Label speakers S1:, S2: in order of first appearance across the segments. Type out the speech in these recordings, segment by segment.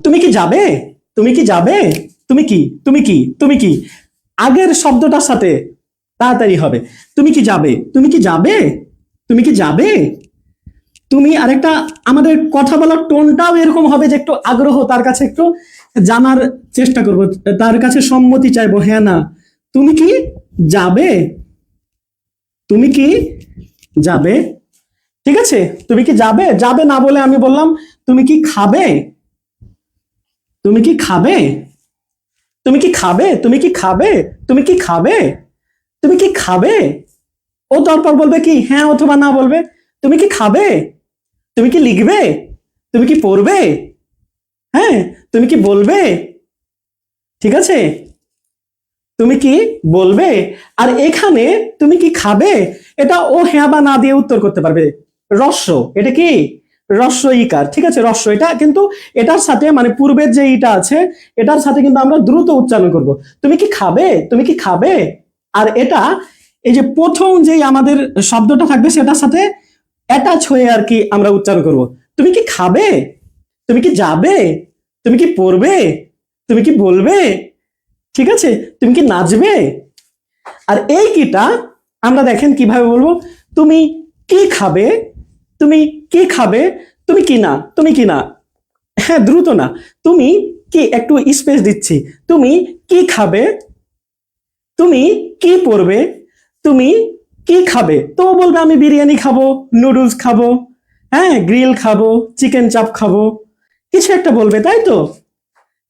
S1: তুমি কি যাবে? তুমি কি যাবে? তুমি কি তুমি কি তুমি কি আগের শব্দটার সাথে তাড়াতাড়ি হবে। তুমি কি যাবে? তুমি কি যাবে? তুমি কি যাবে? তুমি আরেকটা, আমাদের কথা বলার টোনটাও এরকম হবে যে একটু আগ্রহ, তার কাছে একটু জানার চেষ্টা করব, তার কাছে সম্মতি চাইবো, হ্যাঁ না। তুমি কি যাবে? তুমি কি যাবে? ঠিক আছে, তুমি কি যাবে? যাবে না বলে আমি বললাম তুমি কি খাবে? তুমি কি খাবে? তুমি কি খাবে? তুমি কি খাবে? তুমি কি খাবে? তুমি কি খাবে? ও তারপর বলবে কি হ্যাঁ অথবা না বলবে। তুমি কি খাবে? তুমি কি লিখবে? তুমি কি পড়বে? হ্যাঁ, তুমি কি বলবে? ঠিক আছে, তুমি কি বলবে। আর এখানে তুমি কি খাবে, এটা ও হ্যাঁ বা না দিয়ে উত্তর করতে পারবে। রস্য, এটা কি রস্য ইকার, ঠিক আছে, রস্য। এটা কিন্তু এটার সাথে মানে পূর্বের যে ইটা আছে এটার সাথে কিন্তু আমরা দ্রুত উচ্চারণ করব। তুমি কি খাবে? তুমি কি খাবে? আর এটা এই যে প্রথম যে আমাদের শব্দটা থাকবে সেটার সাথে অ্যাটাচ হয়ে আর কি আমরা উচ্চারণ করব। তুমি কি খাবে? তুমি কি যাবে? তুমি কি পড়বে? তুমি কি বলবে? ঠিক আছে, তুমি কি নাচবে? আর এই কিটা আমরা দেখেন কিভাবে বলবো, তুমি কি খাবে? তুমি কি খাবে? তুমি কি না, তুমি কি না, হ্যাঁ দ্রুত না, তুমি কি, একটু স্পেস দিচ্ছি, তুমি কি খাবে? তুমি কি পরবে? তুমি কি খাবে? তো বলবে আমি বিরিয়ানি খাবো, নুডলস খাবো, হ্যাঁ গ্রিল খাবো, চিকেন চাপ খাবো, কিছু একটা বলবে, তাই তো।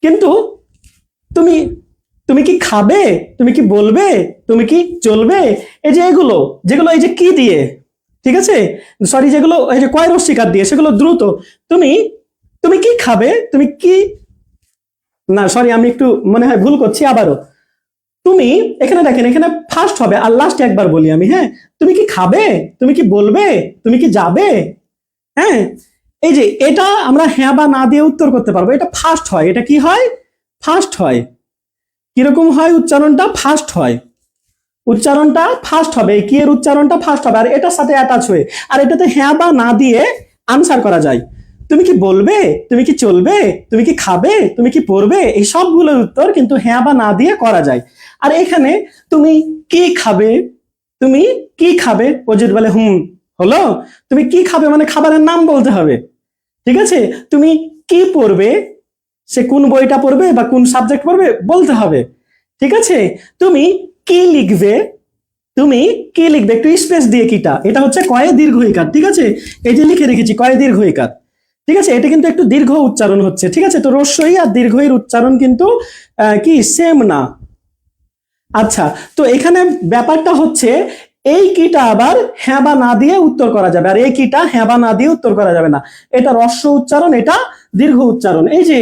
S1: কিন্তু তুমি তুমি কি খাবে? তুমি কি বলবে? তুমি কি চলবে? এই যে এগুলো, যেগুলো এই যে কি দিয়ে, ঠিক আছে, সরি, যেগুলো এই যে কয় রস্বীকার দিয়ে, সেগুলো দ্রুত। তুমি তুমি কি খাবে? তুমি কি, না সরি আমি একটু মনে হয় ভুল করছি আবারও। তুমি, এখানে দেখেন এখানে ফার্স্ট হবে আর লাস্ট একবার বলি আমি, হ্যাঁ। তুমি কি খাবে? তুমি কি বলবে? তুমি কি যাবে? হ্যাঁ, এই যে এটা আমরা হ্যাঁ বা না দিয়ে উত্তর করতে পারবো, এটা ফার্স্ট হয়। এটা কি হয়? ফার্স্ট হয়। কিরকম হয় উচ্চারণটা? ফার্স্ট হয়। উচ্চারণটা ফার্স্ট হবে, কি এর উচ্চারণটা ফার্স্ট হবে, আর এটার সাথে অ্যাটাচ হয়ে, আর এটাতে হ্যাঁ বা না দিয়ে আনসার করা যায়। তুমি কি বলবে? তুমি কি চলবে? তুমি কি খাবে? তুমি কি পড়বে? এই সবগুলোর উত্তর কিন্তু হ্যাঁ বা না দিয়ে করা যায়। আর এখানে তুমি কি খাবে? তুমি কি খাবে? ও যদি বলে হুম, হলো। তুমি কি খাবে মানে খাবারের নাম বলতে হবে, ঠিক আছে। তুমি কি পড়বে, সে কোন বইটা পড়বে বা কোন সাবজেক্ট পড়বে বলতে হবে, ঠিক আছে। তুমি কি লিখবে? তুমি কি লিখবে, একটু স্পেস দিয়ে কিটা, এটা হচ্ছে কয়ে দীর্ঘ ইকার, ঠিক আছে। এই যে লিখে রেখেছি কয়ে দীর্ঘ ইকার, ঠিক আছে। এটা কিন্তু একটু দীর্ঘ উচ্চারণ হচ্ছে, ঠিক আছে। তো রস্যই আর দীর্ঘইর উচ্চারণ কিন্তু কি সেম না। আচ্ছা, তো এখানে ব্যাপারটা হচ্ছে এই কিটা আবার হ্যাঁ বা না দিয়ে উত্তর করা যাবে, আর এই কিটা হ্যাঁ বা না দিয়ে উত্তর করা যাবে না। এটা রস্য উচ্চারণ, এটা দীর্ঘ উচ্চারণ। এই যে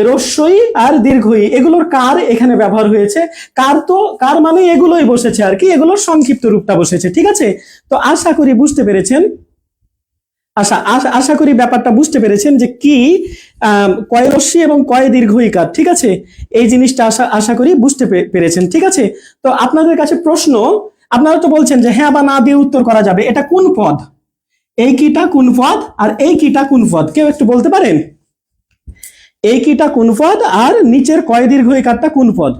S1: রস্যই আর দীর্ঘই এগুলোর কার এখানে ব্যবহার হয়েছে। কার, তো কার মানে এগুলোই বসেছে আর কি, এগুলোর সংক্ষিপ্ত রূপটা বসেছে, ঠিক আছে। তো আশা করি বুঝতে পেরেছেন। আশা আশা আশা করি ব্যাপারটা বুঝতে পেরেছেন যে কি কয় রস্যি এবং কয় দীর্ঘ ইকার, ঠিক আছে। এই জিনিসটা আশা আশা করি বুঝতে পেরেছেন, ঠিক আছে। তো আপনাদের কাছে প্রশ্ন, আপনারা তো বলছেন যে হ্যাঁ বা না দিয়ে উত্তর করা যাবে, এটা কোন পদ? এই কিটা কোন পদ আর এই কিটা কোন পদ, কেউ একটু বলতে পারেন? এই কিটা কোন পদ আর নিচের কয় দীর্ঘ ইকারটা কোন পদ?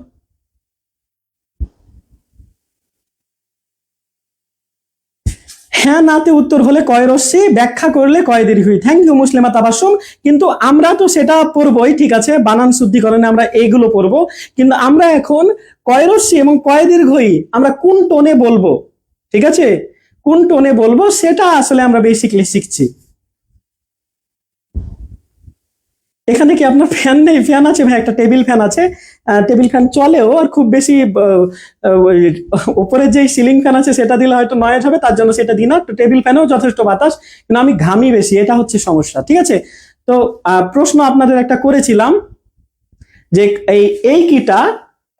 S1: হ্যাঁ নাতে উত্তর হলে কয় রশ্মি, ব্যাখ্যা করলে কয় দীর্ঘই। থ্যাংক ইউ মুসলিমা তাবাসসুম। কিন্তু আমরা তো সেটা পড়বই, ঠিক আছে, বানান শুদ্ধিকরণে আমরা এইগুলো পড়বো, কিন্তু আমরা এখন কয় রশ্মি এবং কয় দীর্ঘই আমরা কোন টোনে বলবো, ঠিক আছে, কোন টোনে বলবো সেটা আসলে আমরা বেসিকলি শিখছি। এখানে কি আপনার ফ্যান নেই? ফ্যান আছে ভাই, একটা টেবিল ফ্যান আছে, টেবিল ফ্যান চলেও, আর খুব বেশি ওই উপরে যে সিলিং ফ্যান আছে সেটা দিলে হয়তো নয়েজ হবে, তার জন্য সেটা দিই না। তো টেবিল ফ্যানেও যথেষ্ট বাতাস, কিন্তু আমি ঘামি বেশি, এটা হচ্ছে সমস্যা, ঠিক আছে। তো প্রশ্ন আপনাদের একটা করেছিলাম যে এই এই কিটা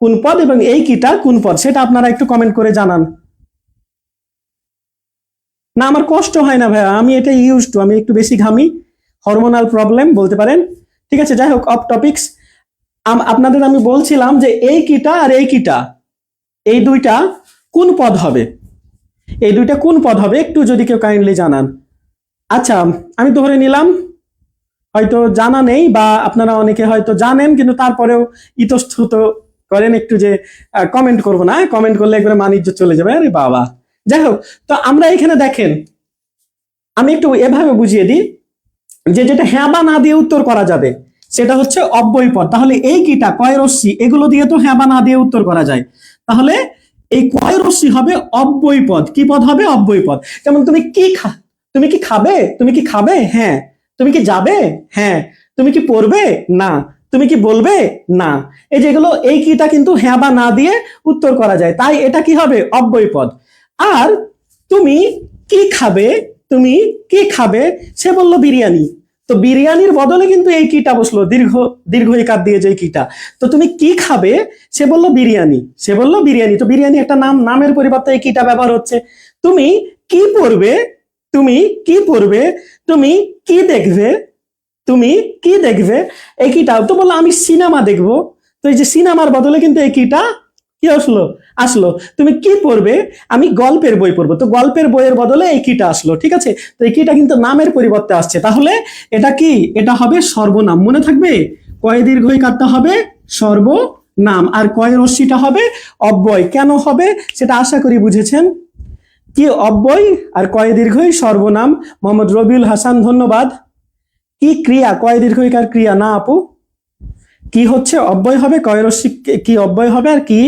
S1: কোন পদ এবং এই কিটা কোন পদ, সেটা আপনারা একটু কমেন্ট করে জানান। না আমার কষ্ট হয় না ভাইয়া, আমি এটা ইউজ টু, আমি একটু বেশি ঘামি, হরমোনাল প্রবলেম বলতে পারেন, ঠিক আছে। যাই হোক, অফ টপিক্স। আপনাদের আমি বলছিলাম যে এই কিটা আর এই কিটা, এই দুইটা কোন পদ হবে, এই দুইটা কোন পদ হবে, একটু যদি কেউ কাইন্ডলি জানান। আচ্ছা, আমি ধরে নিলাম হয়তো জানা নেই, বা আপনারা অনেকে হয়তো জানেন কিন্তু তারপরেও ইতস্তত করেন একটু যে কমেন্ট করব না, কমেন্ট করলে একবারে মানিজ্য চলে যাবে, আরে বাবা। যাই হোক, তো আমরা এখানে দেখেন আমি একটু এভাবে বুঝিয়ে দিই যে যেটা হ্যাঁ বা না দিয়ে উত্তর করা যাবে সেটা হচ্ছে অব্যয় পদ। তাহলে এই কিটা কয় রশ্মি, এগুলো দিয়ে তো হ্যাঁ বা না দিয়ে উত্তর করা যায়। তাহলে এই কয় রশ্মি হবে অব্যয় পদ। কি পদ হবে? অব্যয় পদ। যেমন তুমি কি তুমি কি খাবে? তুমি কি খাবে? হ্যাঁ। তুমি কি যাবে? হ্যাঁ। তুমি কি পড়বে? না। তুমি কি বলবে? না। এই যেগুলো, এই কিটা কিন্তু হ্যাঁ বা না দিয়ে উত্তর করা যায়, তাই এটা কি হবে? অব্যয় পদ। আর তুমি কি খাবে, তুমি কি খাবে, সে বললো বিরিয়ানি, তো বিরিয়ানির বদলে কিন্তু এই কিটা বসলো, দীর্ঘ ইকার দিয়ে যে কিটা। তো তুমি কি খাবে, সে বললো বিরিয়ানি, সে বললো বিরিয়ানি, তো বিরিয়ানি একটা নাম, নামের পরিবর্তে এই কিটা ব্যবহার হচ্ছে। তুমি কি পড়বে, তুমি কি পড়বে, তুমি কি দেখবে, তুমি কি দেখবে, এই কিটা তো বললো আমি সিনেমা দেখবো, তো এই যে সিনেমার বদলে কিন্তু এই কিটা কি আসলো, আসলো। তুমি কি পড়বে, আমি গল্পের বই পড়বো, তো গল্পের বইয়ের বদলে এই কিটা আসলো, ঠিক আছে। তো এই কিটা কিন্তু নামের পরিবর্তে আসছে, তাহলে এটা কি, এটা হবে সর্বনাম। মনে থাকবে, কয় দীর্ঘ ইকারটা হবে সর্বনাম, আর কয় রশ্মিটা হবে অব্যয়। কেন হবে সেটা আশা করি বুঝেছেন। কি অব্যয় আর কয় দীর্ঘই সর্বনাম। মোহাম্মদ রবিউল হাসান, ধন্যবাদ। কি ক্রিয়া, কয় দীর্ঘ ইকার ক্রিয়া না আপু, কি হচ্ছে অব্যয় হবে, কয় রশ্মি কি অব্যয় হবে, আর কি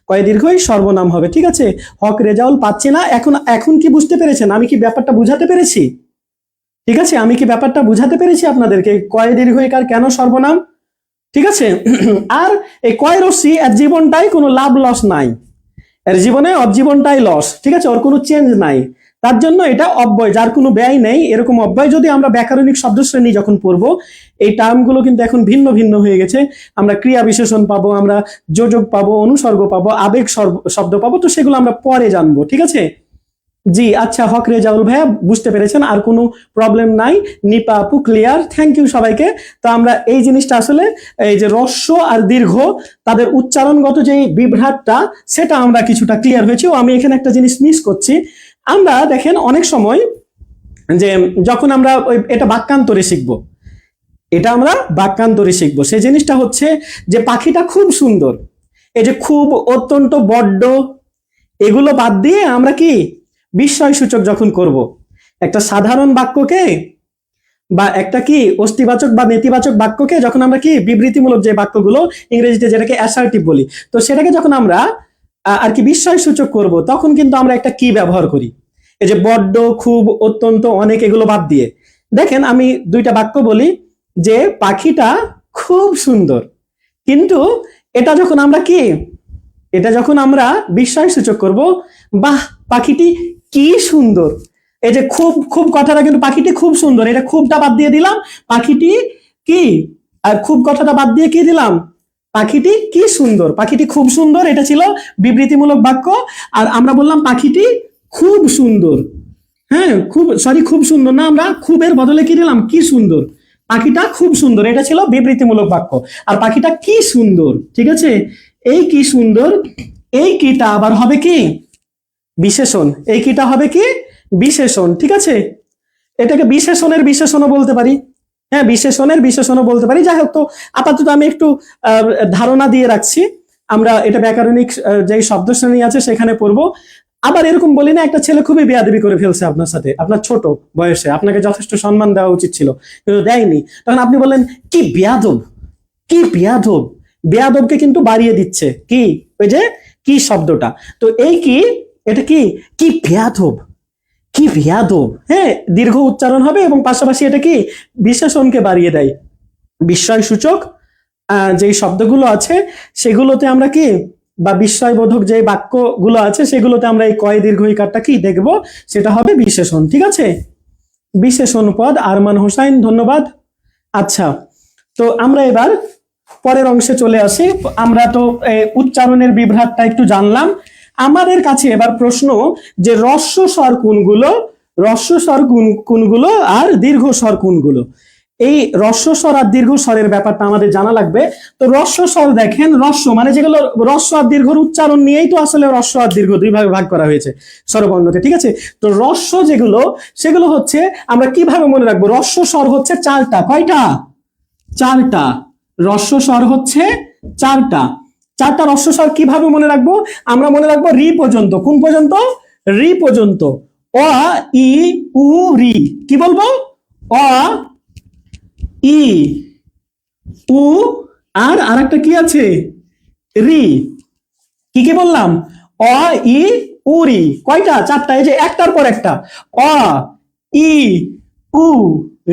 S1: কয় দীর্ঘই সর্বনাম হবে, ঠিক আছে। হক রেজাউল পাচ্ছি না, এখন এখন কি বুঝতে পেরেছেন, আমি কি ব্যাপারটা বুঝাতে পেরেছি? ঠিক আছে, আমি কি ব্যাপারটা বুঝাতে পেরেছি আপনাদেরকে, কয় দীর্ঘ ইকার কেন সর্বনাম, ঠিক আছে। আর এই কয় রশ্মি এর জীবনটাই কোনো লাভ লস নাই, এর জীবনে জীবনটাই লস, ঠিক আছে, ওর কোনো চেঞ্জ নাই, তার জন্য এটা অব্যয়, যার কোনো ব্যয় নেই। এরকম অব্যয় যদি আমরা ব্যাকরণিক শব্দ শ্রেণী যখন পড়বো, এই টার্মগুলো কিন্তু এখন ভিন্ন ভিন্ন হয়ে গেছে। আমরা ক্রিয়া বিশেষণ পাবো, আমরা যোজক পাবো, অনুসর্গ পাবো, আবেগ শব্দ পাবো, তো সেগুলো আমরা পরে জানবো, ঠিক আছে। জি আচ্ছা, হক রেজাউল ভাইয়া বুঝতে পেরেছেন, আর কোনো প্রবলেম নাই। নিপা আপু ক্লিয়ার, থ্যাংক ইউ সবাইকে। তো আমরা এই জিনিসটা আসলে, এই যে হ্রস্ব আর দীর্ঘ তাদের উচ্চারণগত যে বিভ্রাটটা, সেটা আমরা কিছুটা ক্লিয়ার হয়েছে। ও আমি এখানে একটা জিনিস মিস করছি। আমরা দেখেন অনেক সময় যে যখন আমরা এটা বাক্যান্তরে শিখবো, এটা আমরা বাক্যান্তরে শিখবো, সেই জিনিসটা হচ্ছে যে পাখিটা খুব সুন্দর, এই যে খুব, অত্যন্ত, বড্ড, এগুলো বাদ দিয়ে আমরা কি বিস্ময় সূচক যখন করব, একটা সাধারণ বাক্যকে বা একটা কি অস্তিবাচক বা নেতিবাচক বাক্যকে যখন আমরা কি বিবৃতিমূলক যে বাক্যগুলো ইংরেজিতে যেটাকে অ্যাসার্টিভ বলি, তো সেটাকে যখন আমরা আর কি বিস্ময় সূচক করব, তখন কিন্তু আমরা একটা কি ব্যবহার করি, এই যে বড্ড, খুব, অত্যন্ত, অনেক, এগুলো বাদ দিয়ে। দেখেন আমি দুইটা বাক্য বলি যে পাখিটা খুব সুন্দর, কিন্তু এটা যখন আমরা কি, এটা যখন আমরা বিস্ময় সূচক করব, বাহ পাখিটি কি সুন্দর, এই যে খুব, খুব কথাটা কিন্তু পাখিটি খুব সুন্দর, এটা খুবটা বাদ দিয়ে দিলাম, পাখিটি কি, আর খুব কথাটা বাদ দিয়ে কি দিলাম, পাখিটি কি সুন্দর, পাখিটি খুব সুন্দর, এটা ছিল বিবৃতিমূলক বাক্য। আর আমরা বললাম পাখিটি খুব সুন্দর, হ্যাঁ খুব, সরি খুব সুন্দর না, আমরা খুবের বদলে কি দিলাম, কি সুন্দর, পাখিটা খুব সুন্দর, এটা ছিল বিবৃতিমূলক বাক্য। আর পাখিটা কি সুন্দর, ঠিক আছে, এই কি সুন্দর, এই কিটা আবার হবে কি বিশেষণ, এই কিটা হবে কি বিশেষণ, ঠিক আছে। এটাকে বিশেষণের বিশেষণও বলতে পারি, হ্যাঁ বিশেষণের বিশেষণও বলতে পারি। যাই হোক, তো আপাতত আমি একটু ধারণা দিয়ে রাখছি, আমরা এটা ব্যাকরণিক যে শব্দ শ্রেণী আছে সেখানে পড়বো। আবার এরকম বলি না একটা ছেলে খুবই বেয়াদবি করে ফেলছে আপনার সাথে, আপনার ছোট বয়সে, আপনাকে যথেষ্ট সম্মান দেওয়া উচিত ছিল কিন্তু দেয়নি, তখন আপনি বললেন কি বেয়াদব, কি বেয়াদব, বেয়াদবকে কিন্তু বাড়িয়ে দিচ্ছে কি, ওই যে কি শব্দটা, তো এই কি, এটা কি, কি বেয়াদব, কি বেয়াদব, হ্যাঁ দীর্ঘ উচ্চারণ হবে এবং পাশাপাশি এটা কি বিশেষণকে বাড়িয়ে দেয়। বিস্ময় সূচক যেই শব্দগুলো আছে সেগুলোতে আমরা কি, বা বিস্ময়বোধক যে বাক্যগুলো আছে সেগুলোতে আমরা এই কয় দীর্ঘ ইকারটা কি দেখব, সেটা হবে বিশেষণ, ঠিক আছে। বিশেষণ পদ, আরমান হোসাইন ধন্যবাদ। আচ্ছা, তো আমরা এবার পরের অংশে চলে আসি। আমরা তো উচ্চারণের বিভ্রাটটা একটু জানলাম। আমাদের কাছে এবার প্রশ্ন যে হ্রস্ব স্বর কোনগুলো, হ্রস্ব স্বর কোনগুলো আর দীর্ঘ স্বর কোনগুলো, এই রস্ব স্বর আর দীর্ঘ স্বরের ব্যাপারটা আমাদের জানা লাগবে। তো রস্ব স্বর দেখেন, রস্ব মানে যেগুলো রস্ব আর দীর্ঘর উচ্চারণ নিয়েই তো আসলে রস্ব আর দীর্ঘ দুই ভাগে ভাগ করা হয়েছে স্বরবর্ণকে, ঠিক আছে? তো রস্ব যেগুলো, সেগুলো হচ্ছে আমরা কিভাবে মনে রাখবো? রস্ব স্বর হচ্ছে চারটা। কয়টা? চারটা। রস্ব স্বর হচ্ছে চারটা। চারটা রস্ব স্বর কিভাবে মনে রাখবো? আমরা মনে রাখবো রি পর্যন্ত। কোন পর্যন্ত? রি পর্যন্ত। অ, ই, উ, রি। কি বলবো? অ, ই, উ, আর আরেকটা কি আছে? রি। কি কি বললাম? অ, ই, উ, রি। কয়টা? চারটা। এই যে একটার পর একটা। অ, ই, উ,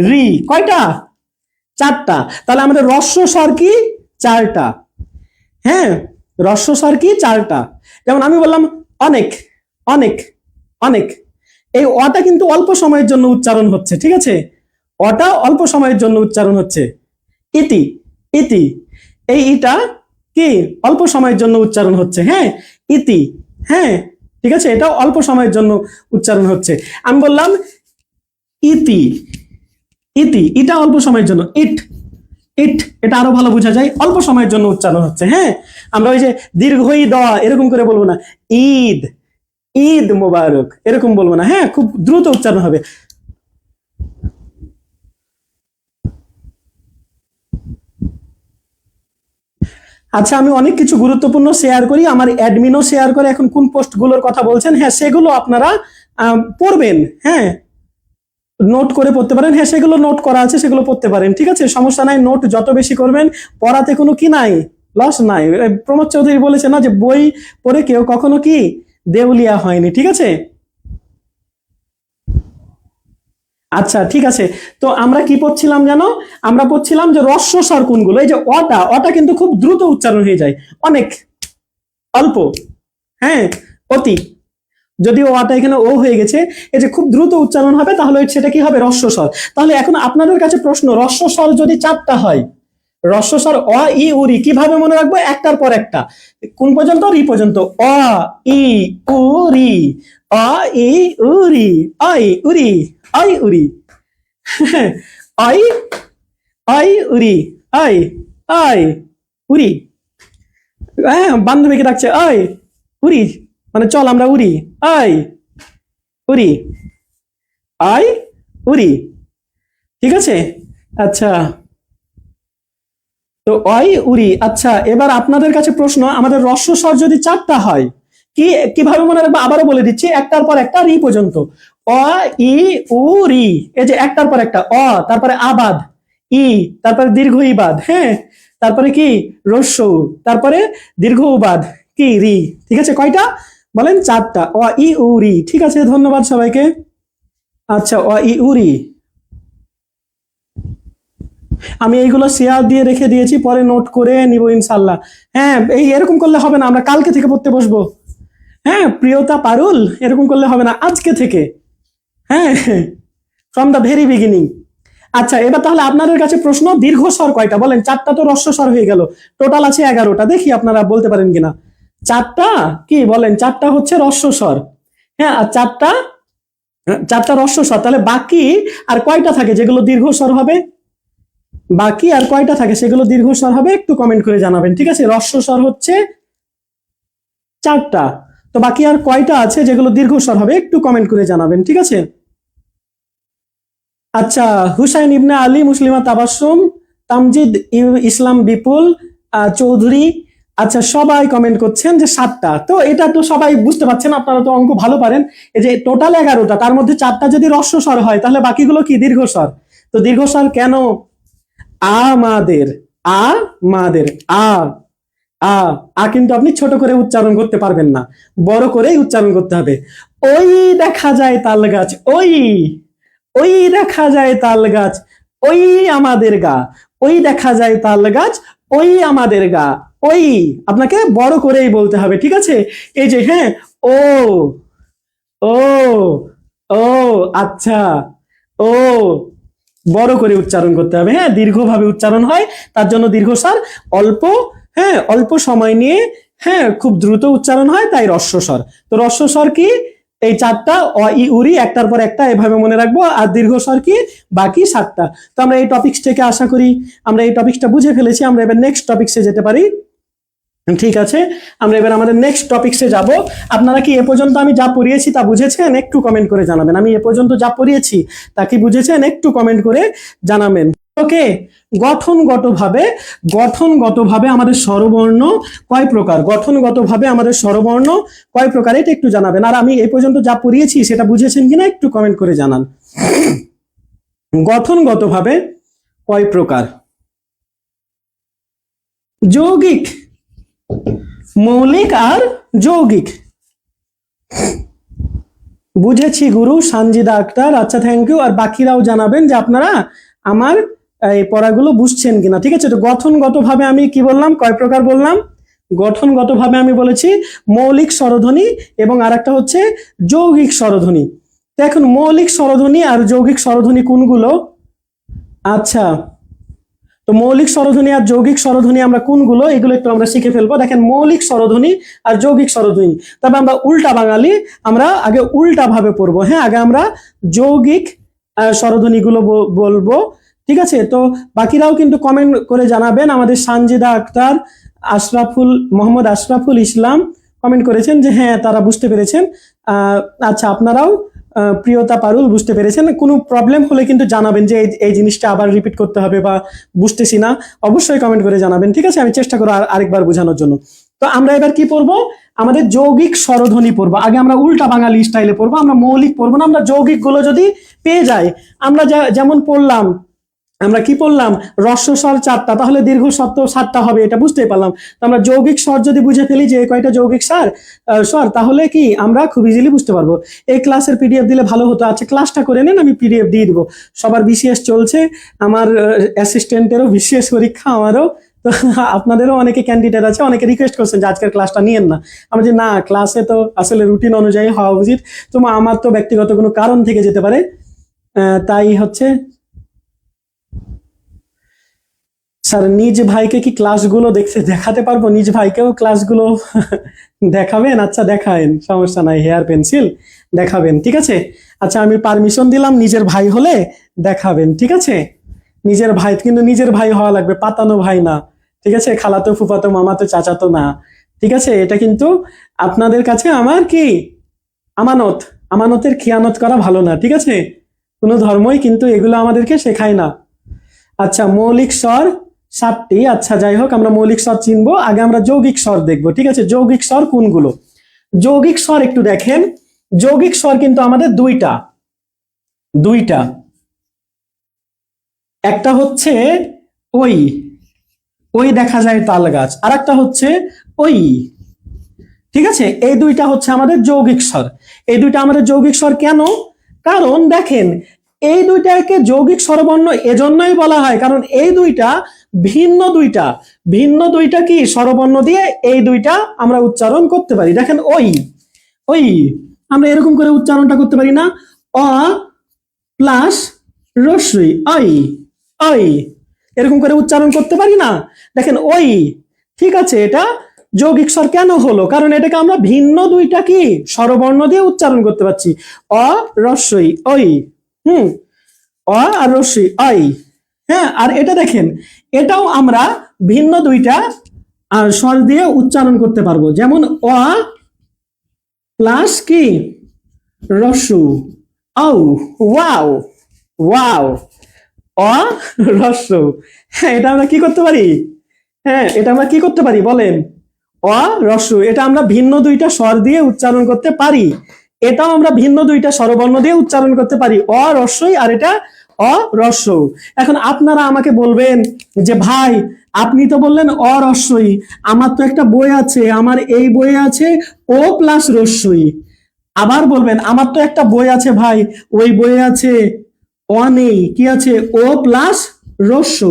S1: রি। কয়টা? চারটা। তাহলে আমাদের রস্ব স্বর কি? চারটা। হ্যাঁ, রস্ব স্বর কি? চারটা। যেমন আমি বললাম অনেক, অনেক, অনেক। এই অটা কিন্তু অল্প সময়ের জন্য উচ্চারণ হচ্ছে, ঠিক আছে? অটা অল্প সময়ের জন্য উচ্চারণ হচ্ছে। ইতি, ইতি। এই ইটা কি? অল্প সময়ের জন্য উচ্চারণ হচ্ছে। হ্যাঁ, ইতি। হ্যাঁ, ঠিক আছে, এটা অল্প সময়ের জন্য উচ্চারণ হচ্ছে। আমি বললাম ইতি, ইতি। এটা অল্প সময়ের জন্য। ইট, ইট। এটা আরো ভালো বোঝা যায়, অল্প সময়ের জন্য উচ্চারণ হচ্ছে। হ্যাঁ, আমরা ওই যে দীর্ঘই দ এরকম করে বলবো না। ঈদ, ঈদ মোবারক এরকম বলবো না। হ্যাঁ, খুব দ্রুত উচ্চারণ হবে। আচ্ছা, আমি অনেক কিছু গুরুত্বপূর্ণ শেয়ার করি, আমার অ্যাডমিনও শেয়ার করে। এখন কোন পোস্টগুলোর কথা বলছেন, হ্যাঁ সেগুলো আপনারা পড়বেন। হ্যাঁ, নোট করে পড়তে পারেন। হ্যাঁ, সেগুলো নোট করা আছে, সেগুলো পড়তে পারেন, ঠিক আছে, সমস্যা নাই। নোট যত বেশি করবেন, পড়াতে কোনো কি নাই, লস নাই। প্রমোদ চৌধুরী বলেছে না যে বই পড়ে কেউ কখনো কি দেউলিয়া হয়নি, ঠিক আছে? আচ্ছা, ঠিক আছে। তো আমরা কি পড়ছিলাম জানো? আমরা পড়ছিলাম যে রস্ব স্বর কোনগুলো। এই যে অটা, অটা কিন্তু খুব দ্রুত উচ্চারণ হয়ে যায়। অনেক, অল্প, হ্যাঁ, অতি। যদিও অটা এখানে ও হয়ে গেছে, এই যে খুব দ্রুত উচ্চারণ হবে, তাহলে সেটা কি হবে? রস্ব স্বর। তাহলে এখন আপনাদের কাছে প্রশ্ন, রস্ব স্বর যদি চারটা হয়, রস্ব স্বর অ, ই, উ, রি কিভাবে মনে রাখবো? একটার পর একটা। কোন পর্যন্ত? রি পর্যন্ত। অ, ই, উ, রি। অ, ই, উ, রি। অই, উরি, অই, উরি। অই, অই, উরি। অই, অই, উরি। হ্যাঁ, বান্ধবীকে ডাকছে অই, উরি, মানে চল আমরা উড়ি। অই, উরি, অই, উরি। ঠিক আছে? আচ্ছা, তো অই, উরি। আচ্ছা, এবার আপনাদের কাছে প্রশ্ন, আমাদের রস্ব স্বর যদি চারটা হয়, কি কিভাবে মনে রাখবো? আবারও বলে দিচ্ছি, একটার পর একটা রি পর্যন্ত। অ, ই, উ, রি। এই যে একটার পর একটা। অ, তারপরে আবাদ, ই, তারপরে দীর্ঘ ইবাদ। হ্যাঁ, তারপরে কি? রস্য, তারপরে দীর্ঘ উবাদ, কি? রি। ঠিক আছে, কয়টা বলেন? চারটা। অ, ই, উ, রি। ঠিক আছে, ধন্যবাদ সবাইকে। আচ্ছা, অ, ই, উ, রি। আমি এইগুলো শেয়ার দিয়ে রেখে দিয়েছি, পরে নোট করে নিব ইনশাল্লাহ। হ্যাঁ, এই এরকম করলে হবে না, আমরা কালকে থেকে পড়তে বসবো। হ্যাঁ, প্রিয়তা পারুল, এরকম করলে হবে না, আজকে থেকে। হ্যাঁ, ফ্রম দ্য ভেরি বিগিনিং। আচ্ছা, এবার তাহলে আপনাদের কাছে প্রশ্ন, দীর্ঘ স্বর কয়টা বলেন? চারটা তো রস্ব স্বর হয়ে গেল, টোটাল আছে 11টা। দেখি আপনারা বলতে পারেন কিনা। চারটা কি বলেন? চারটা হচ্ছে রস্ব স্বর। হ্যাঁ, আর চারটা, চারটা রস্ব স্বর। তাহলে বাকি আর কয়টা থাকে যেগুলো দীর্ঘ স্বর হবে? বাকি আর কয়টা থাকে সেগুলো দীর্ঘস্বর হবে? একটু কমেন্ট করে জানাবেন, ঠিক আছে? রস্ব স্বর হচ্ছে চারটা। তো বাকি আর কয়টা আছে যেগুলো দীর্ঘস্বর হবে? একটু কমেন্ট করে জানাবেন, ঠিক আছে? আচ্ছা, হুসাইন ইবনে আলী, মুসলিমা তাবাসসুম, তামজিদ ইসলাম বিপুল, চৌধুরী। আচ্ছা, সবাই কমেন্ট করছেন যে 7টা। তো এটা তো সবাই বুঝতে পারছেন, আপনারা তো অঙ্ক ভালো পারেন। এই যে টোটাল 11টা, তার মধ্যে 4টা যদি রস্ব স্বর হয়, তাহলে বাকিগুলো কি? দীর্ঘস্বর। তো দীর্ঘস্বর কেন? আমাদের, আমাদের, আ, আ। আ কিন্তু আপনি ছোট করে উচ্চারণ করতে পারবেন না, বড় করেই উচ্চারণ করতে হবে। ওই দেখা যায় তাল গাছ, ওই, ওই দেখা যায় তাল গাছ, ওই আমাদের গা। ওই দেখা যায় তাল গাছ, ওই আমাদের গা। ওই, আপনাকে বড় করেই বলতে হবে, ঠিক আছে? এই যে, হ্যাঁ, ও, ও, ও, আচ্ছা, ও, বড় করে উচ্চারণ করতে হবে। হ্যাঁ, দীর্ঘভাবে উচ্চারণ হয়, তার জন্য দীর্ঘস্বর। অল্প, হ্যাঁ, অল্প সময় নিয়ে, হ্যাঁ, খুব দ্রুত উচ্চারণ হয়, তাই রস্ব স্বর। তো রস্ব স্বর কি? এই 4টা, অ ই উরি একটার পর একটা এভাবে মনে রাখবো, আর দীর্ঘস্বর কি বাকি 7টা। তো আমরা এই টপিকস থেকে আশা করি আমরা এই টপিকসটা বুঝে ফেলেছি। আমরা এবার নেক্সট টপিকসে যেতে পারি। ঠিক আছে, আমরা এবার আমাদের নেক্সট টপিকসে যাব। আপনারা কি এ পর্যন্ত আমি যা পড়িয়েছি তা বুঝেছেন? একটু কমেন্ট করে জানাবেন। আমি এ পর্যন্ত যা পড়িয়েছি তা কি বুঝেছেন? একটু কমেন্ট করে জানাবেন। ওকে, গঠনগতভাবে আমাদের স্বরবর্ণ কয় প্রকার? গঠনগতভাবে আমাদের স্বরবর্ণ কয় প্রকার এটা একটু জানাবেন। আর আমি এ পর্যন্ত যা পড়িয়েছি সেটা বুঝেছেন কিনা একটু কমেন্ট করে জানান। গঠনগতভাবে কয় প্রকার? যৌগিক, মৌলিক আর যৌগিক। বুঝেছি গুরু সানজিদা আক্তার, আচ্ছা থ্যাংক ইউ। আর বাকিরাও জানাবেন যে আপনারা আমার এই পড়াগুলো বুঝছেন কিনা। ঠিক আছে, তো গঠনগতভাবে আমি কি বললাম, কয় প্রকার বললাম? গঠনগতভাবে আমি বলেছি মৌলিক স্বরধ্বনি এবং আরেকটা হচ্ছে যৌগিক স্বরধ্বনি। তো এখন মৌলিক স্বরধ্বনি আর যৌগিক স্বরধ্বনি কোনগুলো? আচ্ছা, তো মৌলিক স্বরধ্বনি আর যৌগিক স্বরধ্বনি আমরা কোনগুলো, এগুলো একটু আমরা শিখে ফেলবো। দেখেন, মৌলিক স্বরধ্বনি আর যৌগিক স্বরধ্বনি, তবে আমরা উল্টা বাঙালি, আমরা আগে উল্টা ভাবে পড়বো। হ্যাঁ, আগে আমরা যৌগিক স্বরধ্বনিগুলো বলবো। ঠিক আছে, তো বাকিরাও কিন্তু কমেন্ট করে জানাবেন। আমাদের সানজিদা আক্তার, মোহাম্মদ আশরাফুল ইসলাম কমেন্ট করেছেন যে হ্যাঁ তারা বুঝতে পেরেছেন। আচ্ছা, আপনারাও প্রিয়তা পারুল বুঝতে পেরেছেন। কোনো প্রবলেম হলে কিন্তু জানাবেন যে এই জিনিসটা আবার রিপিট করতে হবে বা বুঝতেছি না, অবশ্যই কমেন্ট করে জানাবেন। ঠিক আছে, আমি চেষ্টা করবো আরেকবার বোঝানোর জন্য। তো আমরা এবার কি পড়বো? আমাদের যৌগিক স্বরধ্বনি পড়বো। আগে আমরা উল্টা বাঙালি স্টাইলে পড়বো, আমরা মৌলিক পড়বো না। আমরা যৌগিক গুলো যদি পেয়ে যাই, আমরা যেমন পড়লাম, আমরা কি পড়লাম, হ্রস্ব স্বর 4টা, তাহলে দীর্ঘ স্বর তো 7টা হবে, এটা বুঝতেই পারলাম। তো আমরা যৌগিক স্বর যদি বুঝে ফেলি যে কয়টা যৌগিক স্বর, তাহলে কি আমরা খুব ইজিলি বুঝতে পারবো। এই ক্লাসের পিডিএফ দিলে ভালো হতো। আচ্ছা, ক্লাসটা করে নেন, আমি পিডিএফ দিয়ে দিব। সবার বিসিএস চলছে, আমার অ্যাসিস্ট্যান্টেরও বিসিএস পরীক্ষা, আমারও। তো আপনাদেরও অনেকে ক্যান্ডিডেট আছে, অনেকে রিকোয়েস্ট করছেন যে আজকের ক্লাসটা নিয়েন না। আমরা যে না, ক্লাসে তো আসলে রুটিন অনুযায়ী হওয়া উচিত। তো আমার তো ব্যক্তিগত কোনো কারণ থেকে যেতে পারে, তাই হচ্ছে। স্যার, নিজ ভাইকে কি ক্লাসগুলো দেখাতে পারবো? নিজ ভাইকেও ক্লাসগুলো দেখাবেন? আচ্ছা, দেখাবেন, সমস্যা নাই, হেয়ার পেন্সিল দেখাবেন। ঠিক আছে, আচ্ছা আমি পারমিশন দিলাম, নিজের ভাই হলে দেখাবেন। ঠিক আছে, নিজের ভাই, কিন্তু নিজের ভাই হওয়া লাগবে, পাতানো ভাই না। ঠিক আছে, খালাতো ফুফাতো মামাতো চাচাতো না। ঠিক আছে, এটা কিন্তু আপনাদের কাছে আমার কি আমানত, আমানতের খিয়ানত করা ভালো না। ঠিক আছে, কোনো ধর্মই কিন্তু এগুলো আমাদেরকে শেখায় না। আচ্ছা, মৌলিক স্বর 7টি। আচ্ছা, যাই হোক, আমরা মৌলিক স্বর চিনবো, আগে আমরা যৌগিক স্বর দেখবো। ঠিক আছে, যৌগিক স্বর কোনগুলো? যৌগিক স্বর একটু দেখেন। যৌগিক স্বর কিন্তু আমাদের দুইটা। একটা হচ্ছে ওই ওই দেখা যায় তাল গাছ, আর একটা হচ্ছে ওই। ঠিক আছে, এই দুইটা হচ্ছে আমাদের যৌগিক স্বর। এই দুইটা আমাদের যৌগিক স্বর কেন? কারণ দেখেন, এই দুইটাকে যৌগিক স্বরবর্ণ এজন্যই বলা হয় কারণ এই দুইটা ভিন্ন দুইটা কি স্বরবর্ণ দিয়ে এই দুইটা আমরা উচ্চারণ করতে পারি। দেখেন, ওই আমরা এরকম করে উচ্চারণটা করতে পারি না, অ প্লাস রস্যই, ওই এরকম করে উচ্চারণ করতে পারি না। দেখেন, ওই। ঠিক আছে, এটা যৌগিক স্বর কেন হলো? কারণ এটাকে আমরা ভিন্ন দুইটা কি স্বরবর্ণ দিয়ে উচ্চারণ করতে পারছি, অ রস্যই ওই। অ আর রস্যই ওই। হ্যাঁ, আর এটা দেখেন, এটাও আমরা ভিন্ন দুইটা স্বর দিয়ে উচ্চারণ করতে পারবো, যেমন অ প্লাস কি রস্যু, ও, ওয়াও, অ রস্যু। হ্যাঁ, এটা আমরা কি করতে পারি? হ্যাঁ, এটা আমরা কি করতে পারি বলেন? অ রস্যু, এটা আমরা ভিন্ন দুইটা স্বর দিয়ে উচ্চারণ করতে পারি। এটাও আমরা ভিন্ন দুইটা স্বরবর্ণ দিয়ে উচ্চারণ করতে পারি, অ রস্যই, আর এটা অ রস্য। এখন আপনারা আমাকে বলবেন যে ভাই, আপনি তো বললেন অ রস্যই, আমার তো একটা বই আছে, আমার এই বইয়ে আছে ও প্লাস রস্যই। আবার বলবেন আমার তো একটা বই আছে ভাই, ওই বইয়ে আছে অ নেই, কি আছে? ও প্লাস রস্য।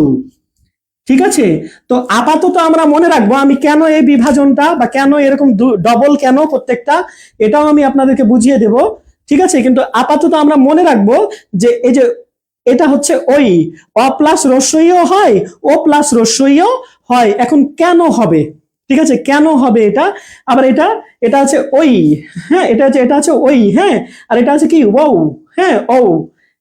S1: ঠিক আছে, তো আপাতত আমরা মনে রাখবো আমি কেন এই বিভাজনটা বা কেন এরকম ডবল কেন প্রত্যেকটা, এটাও আমি আপনাদেরকে বুঝিয়ে দেব। ঠিক আছে, কিন্তু আপাতত আমরা মনে রাখবো যে এই যে এটা হচ্ছে ওই, অ প্লাস রস্যইও হয়, ও প্লাস রস্যইও হয়। এখন কেন হবে? ঠিক আছে, কেন হবে এটা? আবার এটা এটা আছে ওই, হ্যাঁ এটা আছে ওই, হ্যাঁ আর এটা আছে কি ও, হ্যাঁ ও,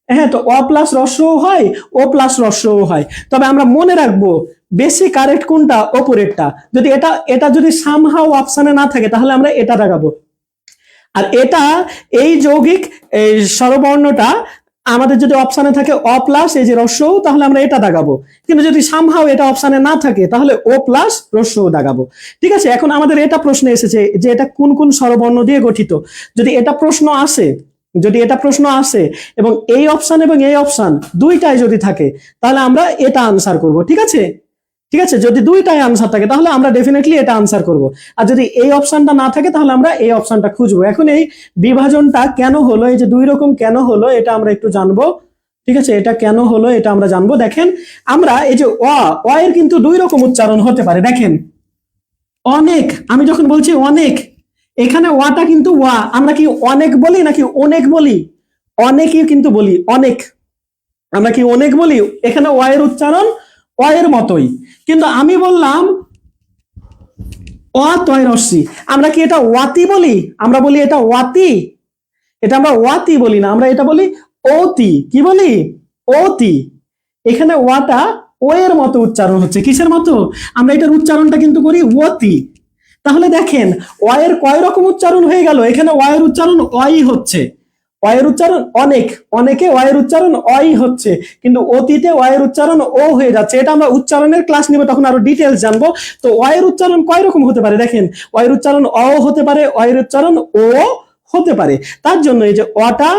S1: হ্যাঁ তো অ প্লাস রস্যও হয়, ও প্লাস রস্যও হয়। তবে আমরা মনে রাখবো বেশি কারেক্ট কোনটা, ওপরেরটা। যদি এটা এটা যদি সামহাও অপশনে না থাকে তাহলে আমরা এটা লাগাবো। আর এটা এই যৌগিক এই স্বরবর্ণটা আমাদের যদি অপশনে থাকে অ প্লাস এই যে রস্যও, তাহলে আমরা এটা দাগাবো। কিন্তু যদি সামহাও এটা অপশনে না থাকে তাহলে ও প্লাস রস্যও দাগাবো। ঠিক আছে, এখন আমাদের এটা প্রশ্ন এসেছে যে এটা কোন কোন স্বরবর্ণ দিয়ে গঠিত। যদি এটা প্রশ্ন আসে, যদি এটা প্রশ্ন আসে এবং এই অপশন এবং এই অপশন দুইটাই যদি থাকে তাহলে আমরা এটা আনসার করব। ঠিক আছে, ঠিক আছে, যদি দুইটাই আনসার থাকে তাহলে আমরা ডেফিনেটলি এটা আনসার করব। আর যদি এই অপশনটা না থাকে তাহলে আমরা এই অপশনটা খুঁজবো। এখন এই বিভাজনটা কেন হলো, এই যে দুই রকম কেন হলো এটা আমরা একটু জানবো। ঠিক আছে, এটা কেন হলো এটা আমরা জানবো। দেখেন আমরা এই যে অ এর কিন্তু দুই রকম উচ্চারণ হতে পারে। দেখেন অনেক, আমি যখন বলছি অনেক, এখানে ওয়াটা কিন্তু ওয়া, আমরা কি অনেক বলি নাকি অনেক বলি? অনেকই কিন্তু বলি, অনেক। আমরা কি অনেক বলি? এখানে ওয়া এর উচ্চারণ অ এর মতোই, কিন্তু আমি বললাম অ তয় রস্যি। আমরা কি এটা ওয়াতি বলি? আমরা বলি এটা ওয়াতি, এটা আমরা ওয়াতি বলি না, আমরা এটা বলি ওতি। কি বলি? ওতি। এখানে ওয়াটা ও এর মতো উচ্চারণ হচ্ছে। কিসের মতো? আমরা এটার উচ্চারণটা কিন্তু করি ওতি। তাহলে দেখেন অ এর কয় রকম উচ্চারণ হয়ে গেল? এখানে অ এর উচ্চারণ অই হচ্ছে, অ এর উচ্চারণ অনেক, অনেকে অ এর উচ্চারণ অই হচ্ছে, কিন্তু অতীতে অ এর উচ্চারণ ও হয়ে যাচ্ছে। এটা আমরা উচ্চারণের ক্লাস নিব, তখন আরো ডিটেলস জানবো। তো অ এর উচ্চারণ কয় রকম হতে পারে? দেখেন অ এর উচ্চারণ অ হতে পারে, অ এর উচ্চারণ ও হতে পারে। তার জন্য এই যে অটা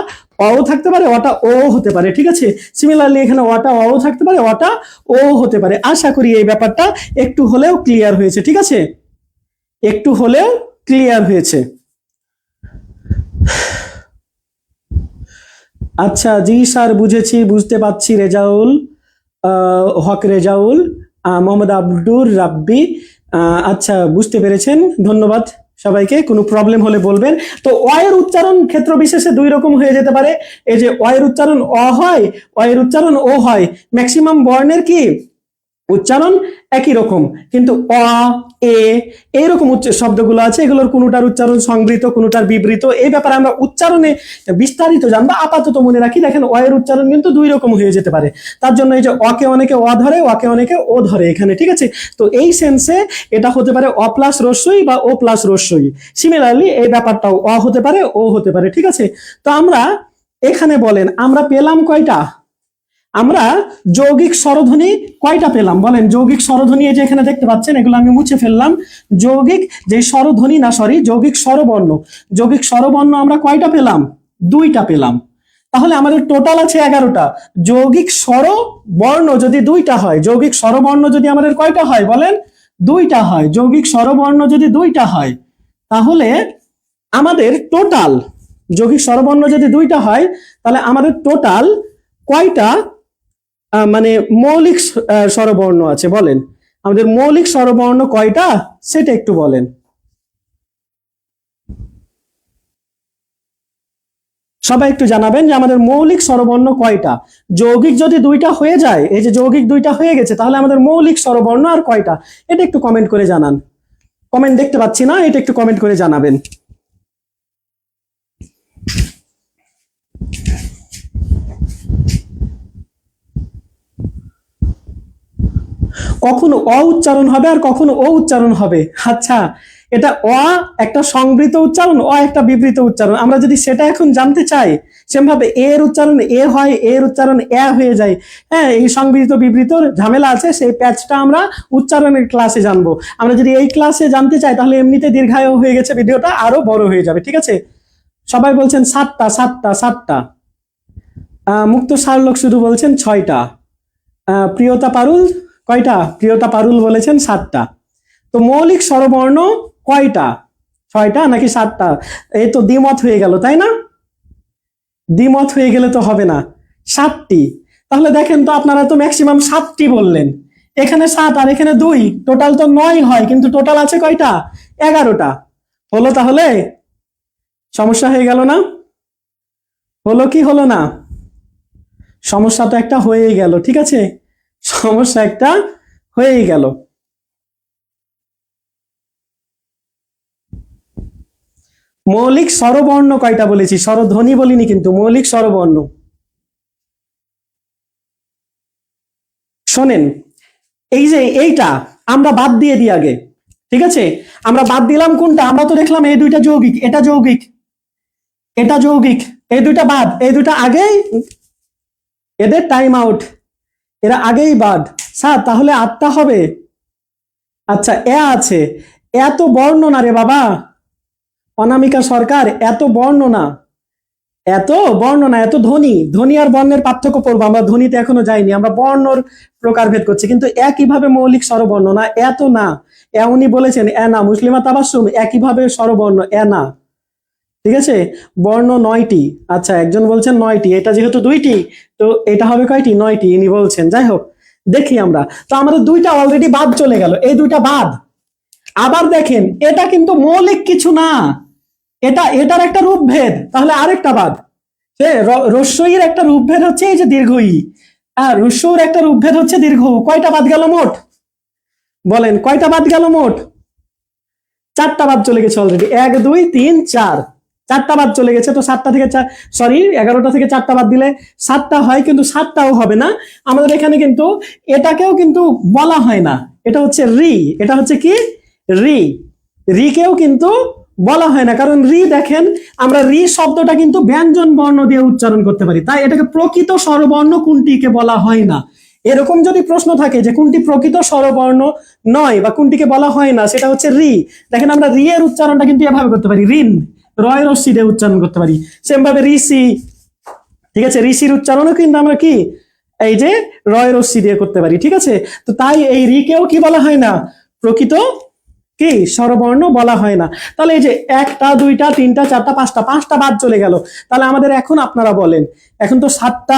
S1: অ থাকতে পারে, অটা ও হতে পারে। ঠিক আছে, সিমিলারলি এখানে অটা অ থাকতে পারে, অটা ও হতে পারে। আশা করি এই ব্যাপারটা একটু হলেও ক্লিয়ার হয়েছে। ঠিক আছে, একটু হলেও ক্লিয়ার হয়েছে। আচ্ছা জি স্যার, বুঝেছি, বুঝতে পারছি। রেজাউল হক, রেজাউল মোহাম্মদ আব্দুর রাব্বি, আচ্ছা বুঝতে পেরেছেন, ধন্যবাদ সবাইকে। কোনো প্রবলেম হলে বলবেন। তো অ এর উচ্চারণ ক্ষেত্র বিশেষে দুই রকম হয়ে যেতে পারে। এই যে অ এর উচ্চারণ অ হয়, অ এর উচ্চারণ ও হয়। ম্যাক্সিমাম বর্ণের কি উচ্চারণ একই রকম, কিন্তু অ এ এইরকম শব্দগুলো আছে, এগুলোর কোনোটার উচ্চারণ সংবৃত, কোনোটার বিবৃত। এই ব্যাপারে আমরা উচ্চারণে বিস্তারিত জানবো, আপাতত মনে রাখি। দেখেন অ এর উচ্চারণ কিন্তু দুই রকম হয়ে যেতে পারে। তার জন্য এই যে অকে অনেকে অ ধরে, অকে অনেকে ও ধরে এখানে। ঠিক আছে, তো এই সেন্সে এটা হতে পারে অ প্লাস রস্যই বা ও প্লাস রস্যই। সিমিলারলি এই ব্যাপারটাও অ হতে পারে, ও হতে পারে। ঠিক আছে, তো আমরা এখানে বলেন আমরা পেলাম কয়টা? আমরা যৌগিক স্বরধ্বনি কয়টা পেলাম বলেন? যৌগিক স্বরধ্বনি এই যে এখানে দেখতে পাচ্ছেন, এগুলো আমি মুছে ফেললাম। যৌগিক যে স্বরধ্বনি, না সরি, যৌগিক স্বরবর্ণ, যৌগিক স্বরবর্ণ আমরা কয়টা পেলাম? দুইটা পেলাম। তাহলে আমাদের টোটাল আছে 11টা। যৌগিক স্বরবর্ণ যদি দুইটা হয়, যৌগিক স্বরবর্ণ যদি আমাদের কয়টা হয় বলেন? দুইটা হয়। যৌগিক স্বরবর্ণ যদি দুইটা হয় তাহলে আমাদের টোটাল, যৌগিক স্বরবর্ণ যদি দুইটা হয় তাহলে আমাদের টোটাল কয়টা মানে মৌলিক স্বরবর্ণ আছে বলেন? আমাদের মৌলিক স্বরবর্ণ কয়টা সেটা একটু বলেন। সবাই একটু জানাবেন যে আমাদের মৌলিক স্বরবর্ণ কয়টা। যৌগিক যদি দুইটা হয়ে যায়, এই যে যৌগিক দুইটা হয়ে গেছে, তাহলে আমাদের মৌলিক স্বরবর্ণ আর কয়টা? এটা একটু কমেন্ট করে জানান। কমেন্ট দেখতে পাচ্ছি না, এটা একটু কমেন্ট করে জানাবেন। কখনো অ উচ্চারণ হবে আর কখনো ও উচ্চারণ হবে। আচ্ছা, এটা অ একটা সংবৃত উচ্চারণ, অ একটা বিবৃত উচ্চারণ। আমরা যদি সেটা এখন জানতে চাই, সেমভাবে এর উচ্চারণ এ হয়, এর উচ্চারণ এ হয়ে যায়। হ্যাঁ, এই সংবৃত বিবৃতর ঝামেলা আছে, সেই প্যাচটা আমরা উচ্চারণের ক্লাসে জানবো। আমরা যদি এই ক্লাসে জানতে চাই তাহলে এমনিতে দীর্ঘায়ু হয়ে গেছে, ভিডিওটা আরো বড় হয়ে যাবে। ঠিক আছে, সবাই বলছেন 7টা 7টা 7টা। মুক্ত সারলোক শুধু বলছেন 6টা। প্রিয়তা পারুল কয়টা? প্রিয়তা পারুল বলেছেন 7টা। তো মৌলিক স্বরবর্ণ কয়টা? 6টা নাকি 7টা? এই তো দ্বিমত হয়ে গেল, তাই না? দ্বিমত হয়ে গেলে তো হবে না, 7টি। তাহলে দেখেন তো আপনারা তো ম্যাক্সিমাম 7টি বললেন। এখানে 7 আর এখানে 2, টোটাল তো 9 হয়, কিন্তু টোটাল আছে কয়টা? 11টা। হলো তাহলে? সমস্যা হয়ে গেল না? হলো কি হলো না? সমস্যা তো একটা হয়েই গেল। ঠিক আছে, সমস্যা একটা হয়েই গেল। মৌলিক স্বরবর্ণ কয়টা বলেছি, স্বরধ্বনি বলিনি কিন্তু, মৌলিক স্বরবর্ণ। শোনেন, এই যে এইটা আমরা বাদ দিয়ে দিই আগে, ঠিক আছে? আমরা বাদ দিলাম কোনটা? আমরা তো দেখলাম এই দুইটা যৌগিক, এটা যৌগিক, এটা যৌগিক, এই দুইটা বাদ, এই দুইটা আগেই, এদের টাইম আউট, এরা আগেই বাদ। স্যার তাহলে 8টা হবে? আচ্ছা, এ আছে, এত বর্ণনা রে বাবা, অনামিকা সরকার, এত বর্ণনা, এত বর্ণনা, এত ধ্বনি, ধ্বনি আর বর্ণের পার্থক্য পড়বো আমরা, ধ্বনিতে এখনো যাইনি আমরা, বর্ণর প্রকারভেদ করছি, কিন্তু একইভাবে মৌলিক স্বরবর্ণ না, এত না, এ উনি বলেছেন এ না, মুসলিমা তাবাসসুম একইভাবে স্বরবর্ণ, এ না, ঠিক আছে? বর্ণ 9টি, আচ্ছা একজন বলছেন 9টি, এটা যেহেতু 2টি তো এটা হবে কয়টি? 9টি ইনি বলছেন। যাই হোক, দেখি আমরা, তো আমাদের দুইটা অলরেডি বাদ চলে গেল, এই দুইটা বাদ। আবার দেখেন, এটা কিন্তু মৌলিক কিছু না, এটার একটা রূপভেদ, তাহলে আরেকটা বাদ। রস্যইর একটা রূপভেদ হচ্ছে এই যে দীর্ঘ ই, আর রস্যর একটা রূপভেদ হচ্ছে দীর্ঘ উ। কয়টা বাদ গেল মোট? বলেন কয়টা বাদ গেল মোট? 4টা বাদ চলে গেছে অলরেডি, 1 2 3 4, 4টা বাদ চলে গেছে। তো 7টা থেকে 4, সরি 11টা থেকে 4টা বাদ দিলে 7টা হয়, কিন্তু 7টাও হবে না আমাদের এখানে, কিন্তু এটাকেও কিন্তু বলা হয় না, এটা হচ্ছে রি, এটা হচ্ছে কি রি, রিকেও কিন্তু বলা হয় না, কারণ রি দেখেন, আমরা রি শব্দটা কিন্তু ব্যঞ্জন বর্ণ দিয়ে উচ্চারণ করতে পারি, তাই এটাকে প্রকৃত স্বরবর্ণ কোনটিকে বলা হয় না। এরকম যদি প্রশ্ন থাকে যে কোনটি প্রকৃত স্বরবর্ণ নয় বা কোনটিকে বলা হয় না, সেটা হচ্ছে রি। দেখেন আমরা রি এর উচ্চারণটা কিন্তু এভাবে করতে পারি, রিন, রয় রশ্মি দিয়ে উচ্চারণ করতে পারি, সেম ভাবে ঋষি, ঠিক আছে? ঋষির উচ্চারণও কিন্তু আমরা কি এই যে রয় রশ্মি দিয়ে করতে পারি, ঠিক আছে? তো তাই এই রিকেও কি বলা হয় না, প্রকৃত কি স্বরবর্ণ বলা হয় না। তাহলে এই যে 1টা 2টা 3টা 4টা 5টা বাদ চলে গেল, তাহলে আমাদের এখন আপনারা বলেন, এখন তো 7টা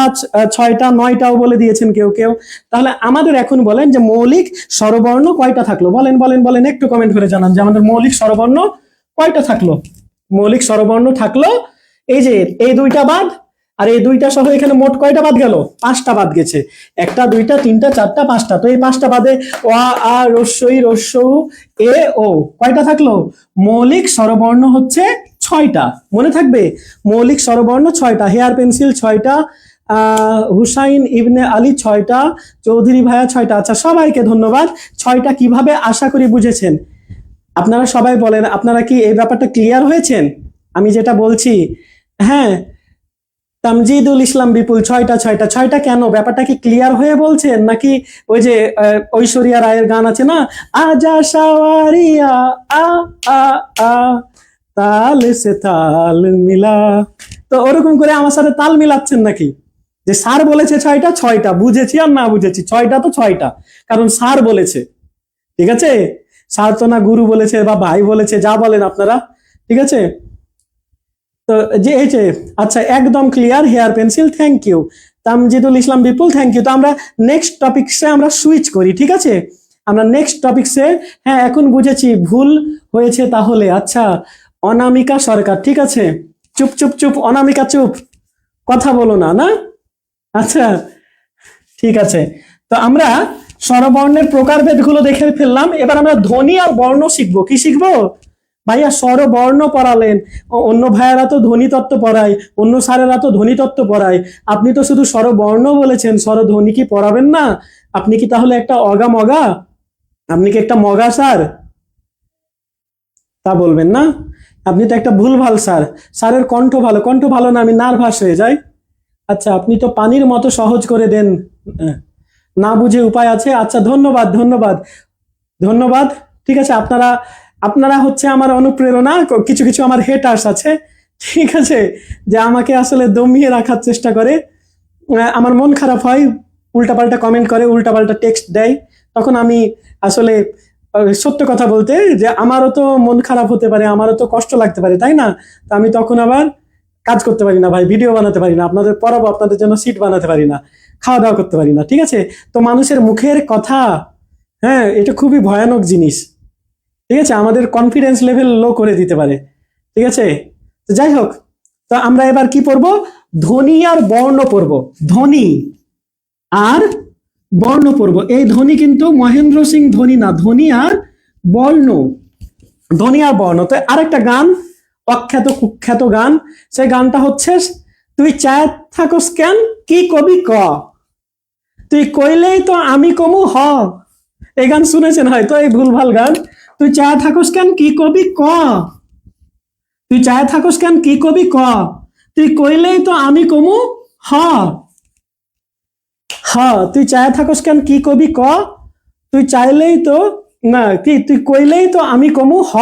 S1: 6টা 9টাও বলে দিয়েছেন কেউ কেউ, তাহলে আমাদের এখন বলেন যে মৌলিক স্বরবর্ণ কয়টা থাকলো? বলেন বলেন বলেন, একটু কমেন্ট করে জানান যে আমাদের মৌলিক স্বরবর্ণ কয়টা থাকলো। মৌলিক স্বরবর্ণ থাকলো এই যে এই দুইটা বাদ, আর এই দুইটা সহ এখানে মোট কয়টা বাদ গেল? 5টা বাদ গেছে, 1টা 2টা 3টা 4টা 5টা। তো এই 5টা বাদে অ আ রস্যই রস্যউ এ ও কয়টা থাকলো? মৌলিক স্বরবর্ণ হচ্ছে 6টা, মনে থাকবে, মৌলিক স্বরবর্ণ 6টা। হেয়ার পেন্সিল 6টা, হুসাইন ইবনে আলী 6টা, চৌধুরী ভাইয়া 6টা। আচ্ছা সবাইকে ধন্যবাদ। 6টা কিভাবে আশা করি বুঝেছেন। আপনারা সবাই বলেন, আপনারা কি এই ব্যাপারটা ক্লিয়ার হয়েছেন আমি যেটা বলছি? হ্যাঁ, তামজিদুল ইসলাম বিপুল 6টা কেন, ব্যাপারটা কি ক্লিয়ার হয়ে বলছেন, নাকি ওই যে ঐশ্বরিয়া রায়ের গান আছে না, আজা সাওয়ারিয়া আ আ আ তাল সে তাল মিলা, তো ওরকম করে আমার সাথে তাল মিলাচ্ছেন নাকি? যে স্যার বলেছে 6টা, বুঝেছি আর না বুঝেছি, 6টা তো 6টা, কারণ স্যার বলেছে, ঠিক আছে? স্যার তো না গুরু বলেছে বা ভাই বলেছে, যা বলেন আপনারা, ঠিক আছে? তো যে এই যে আচ্ছা একদম clear, hair pencil, thank you. Tamjidul Islam Bipul, thank you. তো আমরা নেক্সট টপিকসে আমরা সুইচ করি, ঠিক আছে? আমরা নেক্সট টপিকসে, হ্যাঁ এখন বুঝেছি ভুল হয়েছে তাহলে। আচ্ছা, অনামিকা সরকার, ঠিক আছে, চুপ চুপ চুপ, অনামিকা চুপ, কথা বলো না, না? আচ্ছা ঠিক আছে, তো আমরা স্বরবর্ণের প্রকারভেদ গুলো দেখে ফেললাম, এবার আমরা ধ্বনি আর বর্ণ শিখবো। কি শিখবো ভাইয়া? স্বরবর্ণ পড়ালেন, অন্য ভাইয়ারা তো ধ্বনি তত্ত্ব পড়ায়, অন্য স্যারেরা তো ধ্বনি তত্ত্ব পড়ায়, আপনি তো শুধু স্বরবর্ণ বলেছেন, স্বরধ্বনি কি পড়াবেন না? আপনি কি তাহলে একটা অগা মগা? আপনি কি একটা মগা স্যার? তা বলবেন না, আপনি তো একটা ভুলভাল স্যার। স্যারের কণ্ঠ ভালো, কণ্ঠ ভালো না আমি নার্ভাস হয়ে যাই। আচ্ছা, আপনি তো পানির মতো সহজ করে দেন, না বুঝে উপায় আছে। আচ্ছা ধন্যবাদ ধন্যবাদ ধন্যবাদ, ঠিক আছে। আপনারা আপনারা হচ্ছে আমার অনুপ্রেরণা, কিছু কিছু আমার হেটার্স আছে, ঠিক আছে, যে আমাকে আসলে দমিয়ে রাখার চেষ্টা করে, আমার মন খারাপ হয়, উল্টাপাল্টা কমেন্ট করে, উল্টাপাল্টা টেক্সট দেয়, তখন আমি আসলে সত্য কথা বলতে যে আমারও তো মন খারাপ হতে পারে, আমারও তো কষ্ট লাগতে পারে, তাই না? তো আমি তখন আবার কাজ করতে পারি না ভাই, ভিডিও বানাতে পারি না, আপনাদের পড়াবো, আপনাদের জন্য সিট বানাতে পারি না, খাওয়া দাওয়া করতে পারি না, ঠিক আছে? তো মানুষের মুখের কথা, হ্যাঁ এটা খুবই ভয়ানক জিনিস, ঠিক আছে, আমাদের কনফিডেন্স লেভেল লো করে দিতে পারে, ঠিক আছে? তো যাই হোক, তো আমরা এবার কি পড়বো? ধ্বনি আর বর্ণ পড়বো, ধ্বনি আর বর্ণ পড়বো। এই ধ্বনি কিন্তু মহেন্দ্র সিং ধোনি না, ধ্বনি আর বর্ণ, ধ্বনি আর বর্ণ। তো আরেকটা গান অখ্যাত কুখ্যাত গান। সেই গানটা হচ্ছে, তুই চায় থাকস কেন কি কবি ক, তুই কইলেই তো আমি কমু হ। এই গান শুনেছেন হয়তো, এই ভুলভাল গান। তুই চায় থাকস কেন কি কবি ক, তুই চায় থাকস কেন কি কবি ক, তুই কইলেই তো আমি কমু হ। হ, তুই চায় থাকস কেন কি কবি ক, তুই চাইলেই তো, না কি, তুই কইলেই তো আমি কমু হ।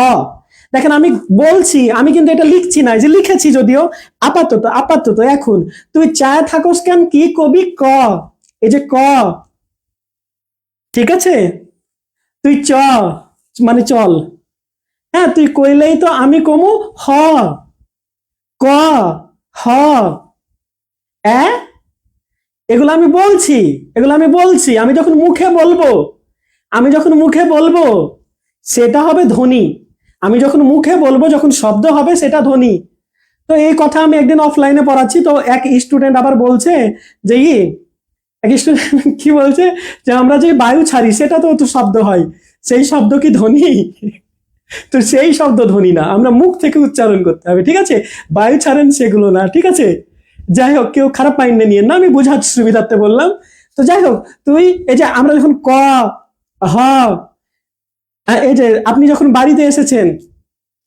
S1: দেখেন আমি বলছি, আমি কিন্তু এটা লিখছি না, এই যে লিখেছি যদিও, আপাতত আপাতত এখন, তুই চায় থাকস কেন কি কবি ক, এই যে ক, ঠিক আছে, তুই মানে চল, হ্যাঁ, তুই কইলেই তো আমি কমু হ, ক, হ, এ, এগুলো আমি বলছি, এগুলো আমি বলছি। আমি যখন মুখে বলবো, আমি যখন মুখে বলবো সেটা হবে ধ্বনি। আমি যখন মুখে বলবো, যখন শব্দ হবে সেটা ধ্বনি। তো এই কথা আমি একদিন অফলাইনে পড়াচ্ছি, তো এক স্টুডেন্ট আবার বলছে যে এক স্টুডেন্ট কি বলছে, যে আমরা যে বায়ু ছাড়ি সেটা তো শব্দ হয়, সেই শব্দ কি ধ্বনি? তো সেই শব্দ ধ্বনি না, আমরা মুখ থেকে উচ্চারণ করতে হবে, ঠিক আছে? বায়ু ছাড়েন সেগুলো না, ঠিক আছে? যাই হোক, কেউ খারাপ মাইন্ডে নিয়ে না, আমি বোঝার সুবিধার্থে বললাম। তো যাই হোক, তুই এই যে আমরা যখন ক, হ, এই যে আপনি যখন বাড়িতে এসেছেন,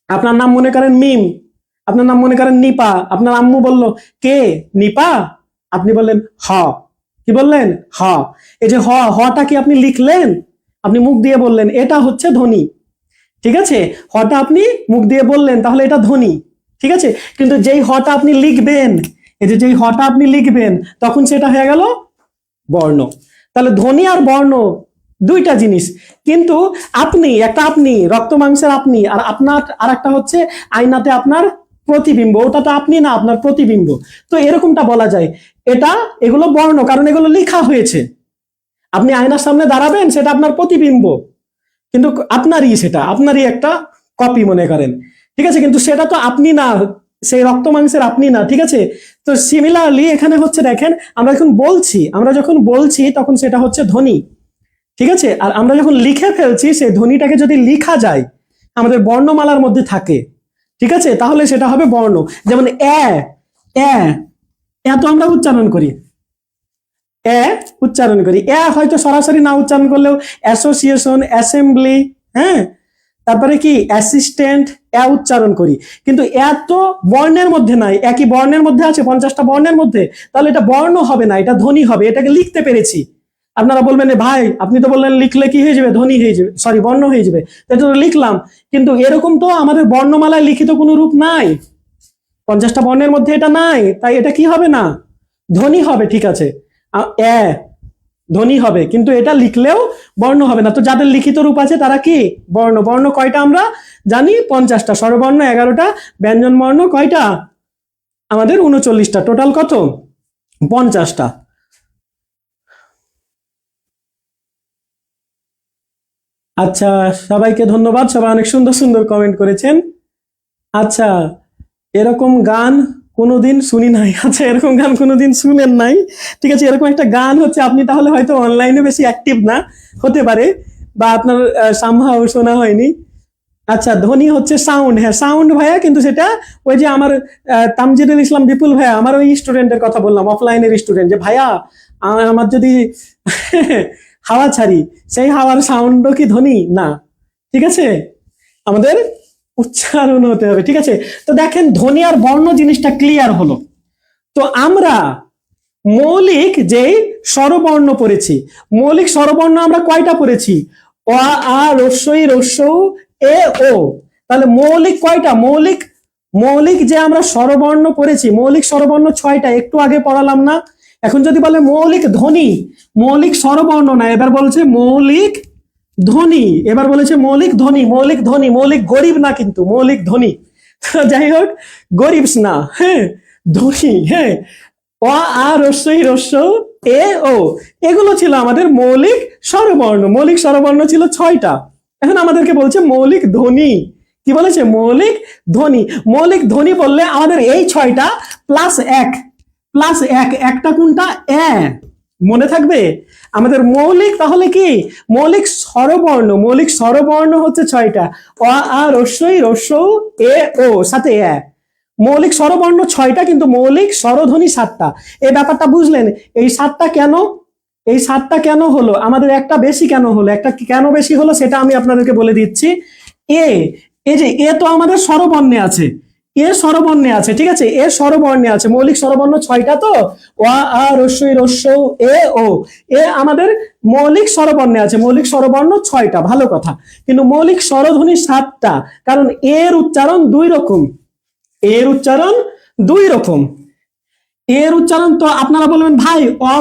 S1: আপনার নাম মনে করেন মিম, আপনার নাম মনে করেন নিপা, আপনার আম্মু বলল কে নিপা, আপনি বললেন হ, কি বললেন হ। এই যে হটা কি আপনি লিখলেন, আপনি মুখ দিয়ে বললেন, এটা হচ্ছে ধ্বনি, ঠিক আছে? হটা আপনি মুখ দিয়ে বললেন, তাহলে এটা ধ্বনি, ঠিক আছে? কিন্তু যেই হটা আপনি লিখবেন, এই যে যেই হটা আপনি লিখবেন, তখন সেটা হয়ে গেল বর্ণ। তাহলে ধ্বনি আর বর্ণ দুইটা জিনিস। কিন্তু আপনি রক্ত মাংসের আপনি, আর আপনার আর একটা হচ্ছে আয়নাতে আপনার প্রতিবিম্ব, ওটা তো আপনি না, আপনার প্রতিবিম্ব। তো এরকমটা বলা যায়, এগুলো বর্ণ, কারণ এগুলো লেখা হয়েছে। আপনি আয়নার সামনে দাঁড়াবেন, সেটা আপনার প্রতিবিম্ব, কিন্তু সেটা আপনারই একটা কপি মনে করেন, ঠিক আছে? কিন্তু সেটা তো আপনি না, সেই রক্ত মাংসের আপনি না, ঠিক আছে? তো সিমিলারলি এখানে হচ্ছে, দেখেন আমরা যখন বলছি তখন সেটা হচ্ছে ধ্বনি, ঠিক আছে? আর আমরা যখন লিখে ফেলছি, সেই ধ্বনিটাকে যদি লিখা যায়, আমাদের বর্ণমালার মধ্যে থাকে, ঠিক আছে, তাহলে সেটা হবে বর্ণ। যেমন এ, তো আমরা উচ্চারণ করি, হয়তো সরাসরি না উচ্চারণ করলেও অ্যাসোসিয়েশন, অ্যাসেম্বলি, হ্যাঁ, তারপরে কি অ্যাসিস্ট্যান্ট, উচ্চারণ করি। কিন্তু তো বর্ণের মধ্যে নাই, একই বর্ণের মধ্যে আছে 50টা বর্ণের মধ্যে, তাহলে এটা বর্ণ হবে না, এটা ধ্বনি হবে। এটাকে লিখতে পেরেছি। আপনারা বলবেন, ভাই আপনি তো বললেন লিখলে কি হয়ে যাবে, ধ্বনি হয়ে যাবে, সরি বর্ণ হয়ে যাবে, এটা তো লিখলাম। কিন্তু এরকম তো আমাদের বর্ণমালায় লিখিত কোনো রূপ নাই, 50টা বর্ণের মধ্যে এটা নাই, তাই এটা কি হবে না, ধ্বনি হবে, ঠিক আছে? ধ্বনি হবে, কিন্তু এটা লিখলেও বর্ণ হবে না। তো যাদের লিখিত রূপ আছে তারা কি বর্ণ। বর্ণ কয়টা আমরা জানি, 50টা। স্বরবর্ণ 11টা, ব্যঞ্জন বর্ণ কয়টা আমাদের, 39টা। টোটাল কত, 50টা। আচ্ছা, সবাইকে ধন্যবাদ, সবাই অনেক সুন্দর সুন্দর কমেন্ট করেছেন। আচ্ছা, এরকম গান কোনোদিন শুনি নাই। আচ্ছা, এরকম গান কোনোদিন শুনেন নাই, ঠিক আছে? এরকম একটা গান হচ্ছে, আপনি তাহলে হয়তো অনলাইনে বেশি অ্যাক্টিভ না, হতে পারে, বা আপনার সামহাও শোনা হয়নি। আচ্ছা, ধ্বনি হচ্ছে সাউন্ড, হ্যাঁ সাউন্ড ভাইয়া, কিন্তু সেটা ওই যে আমার তামজিদুল ইসলাম বিপুল ভাইয়া, আমার ওই স্টুডেন্টের কথা বললাম, অফলাইনের স্টুডেন্ট, যে ভাইয়া আমার যদি হাওয়া ছাড়ি, সেই হাওয়ার সাউন্ডও কি ধ্বনি না, ঠিক আছে? আমাদের উচ্চারণ হতে হবে, ঠিক আছে? তো দেখেন, ধ্বনি আর বর্ণ জিনিসটা ক্লিয়ার হলো। তো আমরা মৌলিক যেই স্বরবর্ণ পড়েছি, মৌলিক স্বরবর্ণ আমরা কয়টা পড়েছি, অ, আ, রস্বই, রস্যৌ, এ, ও। তাহলে মৌলিক কয়টা, মৌলিক যে আমরা স্বরবর্ণ পড়েছি, মৌলিক স্বরবর্ণ 6টা, একটু আগে পড়ালাম না? এখন যদি বলে মৌলিক ধ্বনি, মৌলিক স্বরবর্ণ না, এবার বলছে মৌলিক ধ্বনি, এবার বলেছে মৌলিক ধ্বনি, মৌলিক ধ্বনি, মৌলিক গরিব না, কিন্তু মৌলিক ধ্বনি। যাই হোক, গরিব না, হ্যাঁ, ধ্বনি, হ্যাঁ, অ, আ, রস্বই, রস্যৌ, এ, ও, এগুলো ছিল আমাদের মৌলিক স্বরবর্ণ। মৌলিক স্বরবর্ণ ছিল 6টা। এখন আমাদেরকে বলছে মৌলিক ধ্বনি, কি বলেছে, মৌলিক ধ্বনি। মৌলিক ধ্বনি বললে আমাদের এই 6টা প্লাস 1, একটা কোনটা, মনে থাকবে? আমাদের মৌলিক তাহলে কি? মৌলিক স্বরবর্ণ হচ্ছে 6টা। অ আ রস্বই রস্যৌ এ ও সাথে এ। মৌলিক স্বরবর্ণ 6টা, কিন্তু মৌলিক স্বরধ্বনি 7টা। এই ব্যাপারটা বুঝলেন? এই 7টা কেন? এই 7টা কেন হলো? আমাদের একটা বেশি কেন হলো? একটা কেন বেশি হলো সেটা আমি আপনাদেরকে বলে দিচ্ছি। এ, এই যে এ তো আমাদের স্বরবর্ণে আছে, এ স্বরবর্ণে আছে, ঠিক আছে, এ স্বরবর্ণে আছে। মৌলিক স্বরবর্ণ 6টা তো, অ আ রস্বই রস্যৌ এ ও। এ আমাদের মৌলিক স্বরবর্ণে আছে, মৌলিক স্বরবর্ণ 6টা, ভালো কথা। কিন্তু মৌলিক স্বরধ্বনি 7টা, কারণ এর উচ্চারণ 2 রকম। এর উচ্চারণ 2 রকম। এর উচ্চারণ তো আপনারা বলবেন ভাই অ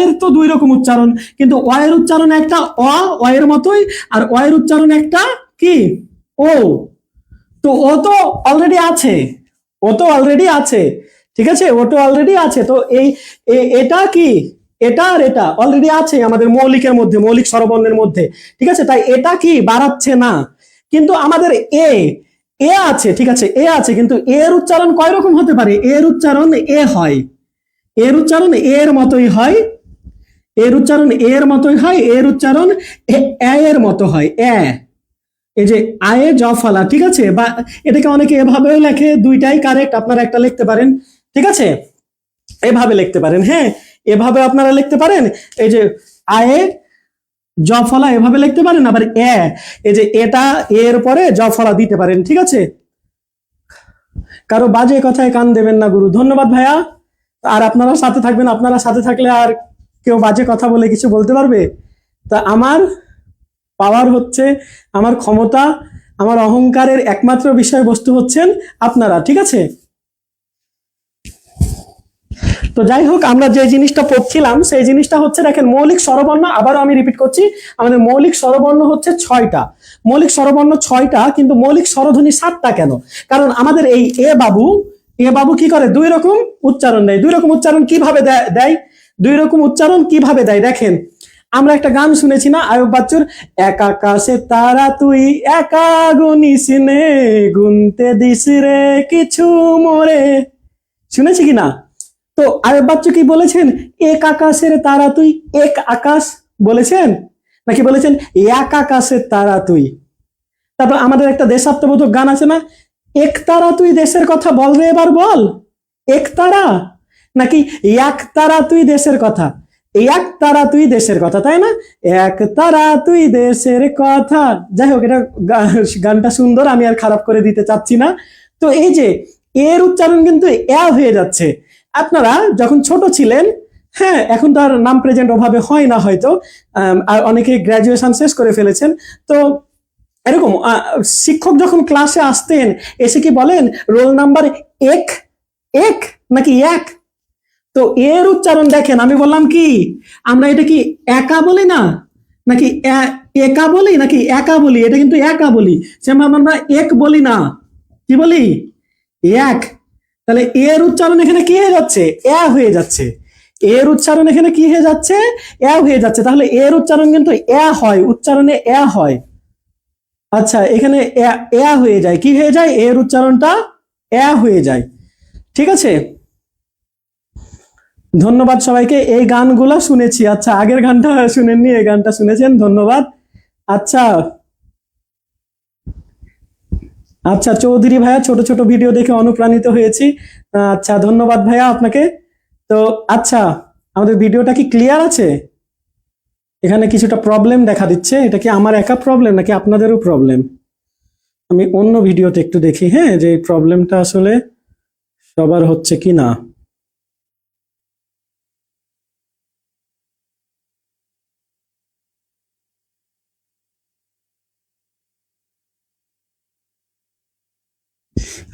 S1: এর তো 2 রকম উচ্চারণ, কিন্তু অ এর উচ্চারণ একটা অ এর মতোই, আর অ এর উচ্চারণ একটা কি ও। তো ও তো অলরেডি আছে, ও তো অলরেডি আছে, ঠিক আছে, ও তো অলরেডি আছে। তো এই এটা কি, এটা আর এটা অলরেডি আছে আমাদের মৌলিকের মধ্যে, মৌলিক স্বরবর্ণের মধ্যে, ঠিক আছে। তাই এটা কি বাড়াচ্ছে না। কিন্তু আমাদের এ এ আছে, ঠিক আছে, এ আছে, কিন্তু এর উচ্চারণ কয় রকম হতে পারে? এর উচ্চারণ এ হয়, এর উচ্চারণ এর মতোই হয়, এর উচ্চারণ এর মতোই হয়, এর উচ্চারণ এর মতো হয়, এ। এই যে আয়ে জফলা, ঠিক আছে, বা এটাকে অনেকে এভাবেও লেখে, দুইটাই কারেক্ট, আপনারা একটা লিখতে পারেন, ঠিক আছে, এভাবে লিখতে পারেন, হ্যাঁ, এভাবে আপনারা লিখতে পারেন। এই যে আয়ে জফলা এভাবে লিখতে পারেন, আবার এই যে এটা এর পরে জফলা দিতে পারেন, ঠিক আছে। কারো বাজে কথায় কান দেবেন না গুরু। ধন্যবাদ ভাইয়া। আর আপনারা সাথে থাকবেন, আপনারা সাথে থাকলে আর কেউ বাজে কথা বলে কিছু বলতে পারবে? তা আমার পাওয়ার হচ্ছে, আমার ক্ষমতা, আমার অহংকারের একমাত্র বিষয়বস্তু হচ্ছেন আপনারা, ঠিক আছে। তো যাই হোক, আমরা যে জিনিসটা পড়ছিলাম সেই জিনিসটা হচ্ছে, দেখেন, মৌলিক স্বরবর্ণ, আবারও আমি রিপিট করছি, আমাদের মৌলিক স্বরবর্ণ হচ্ছে 6টা। মৌলিক স্বরবর্ণ 6টা, কিন্তু মৌলিক স্বরধ্বনি 7টা কেন? কারণ আমাদের এই এ বাবু কি করে? 2 রকম উচ্চারণ দেয়। 2 রকম উচ্চারণ কিভাবে দেয়? 2 রকম উচ্চারণ কিভাবে দেয় দেখেন। আমরা একটা গান শুনেছি না, আয়ুব বাচ্চুর, এক আকাশে তারা তুই একা গুনিস নে, গুনতে দিস রে কিছু মোরে, শুনেছি কিনা? তো আয়ুব বাচ্চু কি বলেছেন? এক আকাশের তারা তুই, এক আকাশ বলেছেন, নাকি বলেছেন এক আকাশের তারা তুই? তারপর আমাদের একটা দেশাত্মবোধক গান আছে না, এক তারা তুই দেশের কথা বল রে, এবার বল, এক তারা নাকি এক তারা তুই দেশের কথা? এক তারা তুই দেশের কথা, তাই না? এক তারা তুই দেশের কথা। যাই হোক, এটা গানটা সুন্দর, আমি আর খারাপ করে দিতে চাচ্ছি না। তো এই যে এর উচ্চারণ কিন্তু এ হয়ে যাচ্ছে। আপনারা যখন ছোট ছিলেন, হ্যাঁ, এখন তার নাম প্রেজেন্ট ওভাবে হয় না হয়তো, আর অনেকে গ্রাজুয়েশন শেষ করে ফেলেছেন। তো এরকম শিক্ষক যখন ক্লাসে আসতেন, এসে কি বলেন, রোল নাম্বার এক, এক নাকি এক? তো এর উচ্চারণ দেখেন, আমি বললাম কি, আমরা এটা কি একা বলি না, নাকি একা বলি, নাকি একা বলি? এটা কিন্তু একা বলি, আমরা এক বলি না, কি বলি? এক। তাহলে এর উচ্চারণ এখানে কি হয়ে যাচ্ছে? এ হয়ে যাচ্ছে। এর উচ্চারণ এখানে কি হয়ে যাচ্ছে? এ হয়ে যাচ্ছে। তাহলে এর উচ্চারণ কিন্তু এ হয়, উচ্চারণে এ হয়। আচ্ছা, এখানে এ হয়ে যায়, কি হয়ে যায়? এর উচ্চারণটা এ হয়ে যায়, ঠিক আছে। ধন্যবাদ সবাইকে। এই গানগুলো শুনেছি, আচ্ছা, আগের গানটা শুনেননি, এই গানটা শুনেছেন, ধন্যবাদ। আচ্ছা আচ্ছা, চৌধুরী ভাইয়া, ছোট ছোট ভিডিও দেখে অনুপ্রাণিত হয়েছি। আচ্ছা, ধন্যবাদ ভাইয়া আপনাকে। তো আচ্ছা, আমাদের ভিডিওটা কি ক্লিয়ার আছে? এখানে কিছুটা প্রবলেম দেখা দিচ্ছে, এটা কি আমার একা প্রবলেম নাকি আপনাদেরও প্রবলেম? আমি অন্য ভিডিওতে একটু দেখি, হ্যাঁ, যে প্রবলেমটা আসলে সবার হচ্ছে কি না।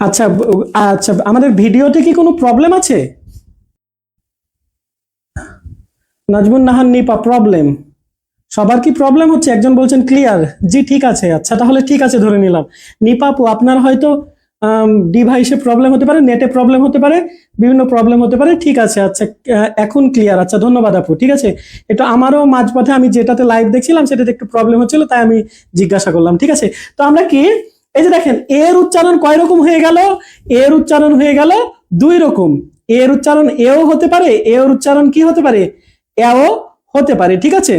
S1: আচ্ছা আচ্ছা, আমাদের ভিডিওতে কি কোনো প্রবলেম আছে? নাজমুন নাহান নিপা, প্রবলেম সবার কি প্রবলেম হচ্ছে? একজন বলছেন ক্লিয়ার, জি ঠিক আছে, আচ্ছা তাহলে ঠিক আছে, ধরে নিলাম। নিপাপু, আপনার হয়তো ডিভাইসে প্রবলেম হতে পারে, নেটে প্রবলেম হতে পারে, বিভিন্ন প্রবলেম হতে পারে, ঠিক আছে, আচ্ছা, এখন ক্লিয়ার, আচ্ছা, ধন্যবাদ আপু, ঠিক আছে। এটা আমারও মাঝপথে আমি যেটাতে লাইভ দেখছিলাম সেটাতে একটু প্রবলেম হচ্ছিল, তাই আমি জিজ্ঞাসা করলাম, ঠিক আছে। তো আমরা কি, এই যে দেখেন, এর উচ্চারণ কয় রকম হয়ে গেল? এর উচ্চারণ হয়ে গেল 2 রকম। এর উচ্চারণ এও হতে পারে, এর উচ্চারণ কি হতে পারে? এও হতে পারে, ঠিক আছে।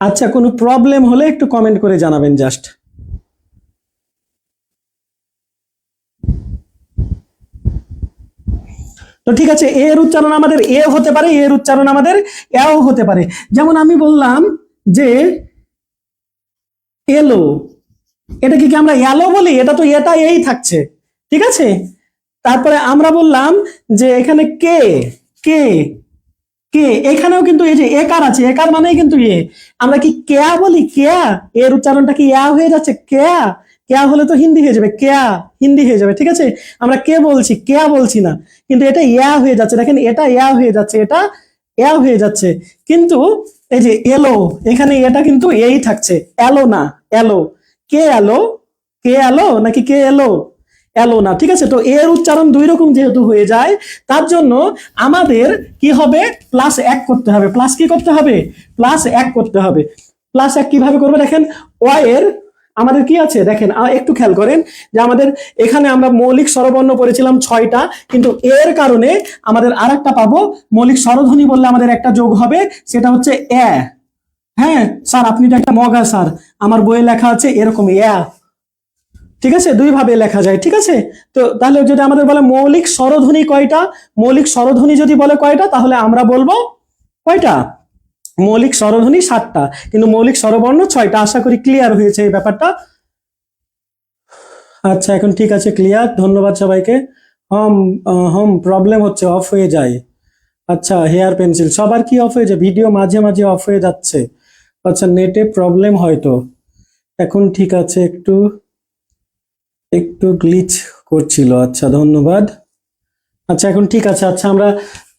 S1: আচ্ছা, কোনো প্রবলেম হলে একটু কমেন্ট করে জানাবেন জাস্ট। তো ঠিক আছে, এর উচ্চারণ আমাদের এ হতে পারে, এর উচ্চারণ আমাদের এও হতে পারে। যেমন আমি বললাম যে এলো, এটাকে কি আমরা এলো বলি? এটা তো এটা এই থাকছে, ঠিক আছে। তারপরে আমরা বললাম যে এখানে কে, কে, কে, এখানেও কিন্তু এই যে একার আছে, একার মানেই কিন্তু এ। আমরা কি কেয়া বলি? কেয়া, এর উচ্চারণটা কি ইয়া হয়ে যাচ্ছে? কেয়া, কেয়া হলে তো হিন্দি হয়ে যাবে, কেয়া হিন্দি হয়ে যাবে, ঠিক আছে। আমরা কে বলছি, কেয়া বলছি না, কিন্তু এটা ইয়া হয়ে যাচ্ছে। দেখেন এটা ইয়া হয়ে যাচ্ছে, এটা ইয়া হয়ে যাচ্ছে, কিন্তু এই যে এলো, এখানে এটা কিন্তু এই থাকছে, এলো না, এলো। কে এলো, কে এলো নাকি কে এলো? এলো না, ঠিক আছে। তো এর উচ্চারণ দুই রকম যেহেতু হয়ে যায়, তার জন্য আমাদের কি হবে? +1 করতে হবে। প্লাস কি করতে হবে? +1 করতে হবে। +1 কিভাবে করবে? দেখেন ওয়া এর আমাদের কি আছে দেখেন, একটু খেয়াল করেন যে আমাদের এখানে আমরা মৌলিক স্বরবর্ণ পড়েছিলাম 6টা, কিন্তু এর কারণে আমাদের আরেকটা পাবো। মৌলিক স্বরধ্বনি বললে আমাদের একটা যোগ হবে, সেটা হচ্ছে এ। হ্যাঁ স্যার, আপনি তো একটা মগা স্যার, আমার বইয়ে লেখা আছে এরকম এ, ঠিক আছে, দুই ভাবে লেখা যায়, ঠিক আছে। তো তাহলে যদি আমাদের বলে মৌলিক স্বরধ্বনি কয়টা, মৌলিক স্বরধ্বনি যদি বলে কয়টা, তাহলে আমরা বলবো কয়টা? মৌলিক স্বরধ্বনি 7টা, কিন্তু মৌলিক স্বরবর্ণ 6টা। আশা করি ক্লিয়ার হয়েছে এই ব্যাপারটা। আচ্ছা, এখন ঠিক আছে, ক্লিয়ার, ধন্যবাদ সবাইকে। হোম, হোম প্রবলেম হচ্ছে, অফ হয়ে যায়। আচ্ছা, হেয়ার পেন্সিল সবার কি অফ হয়ে যায়? ভিডিও মাঝে মাঝে অফ হয়ে যাচ্ছে। আচ্ছা, নেটে প্রবলেম হয়তো। এখন ঠিক আছে, একটু একটু গ্লিচ করছিল। আচ্ছা, ধন্যবাদ। আচ্ছা, এখন ঠিক আছে। আচ্ছা, আমরা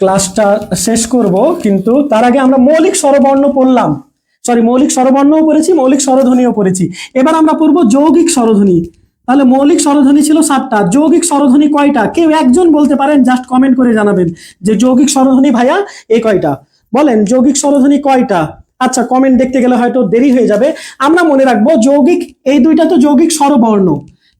S1: ক্লাসটা শেষ করব, কিন্তু তার আগে আমরা মৌলিক স্বরবর্ণ পড়লাম, সরি মৌলিক স্বরবর্ণও পড়েছি, মৌলিক স্বরধ্বনিও পড়েছি। এবার আমরা পড়বো যৌগিক স্বরধ্বনি। তাহলে মৌলিক স্বরধ্বনি ছিল 7টা, যৌগিক স্বরধ্বনি কয়টা? কেউ একজন বলতে পারেন, জাস্ট কমেন্ট করে জানাবেন যে যৌগিক স্বরধ্বনি ভাইয়া এই কয়টা, বলেন যৌগিক স্বরধ্বনি কয়টা। আচ্ছা, কমেন্ট দেখতে গেলে হয়তো দেরি হয়ে যাবে। আমরা মনে রাখবো যৌগিক, এই দুইটা তো যৌগিক স্বরবর্ণ,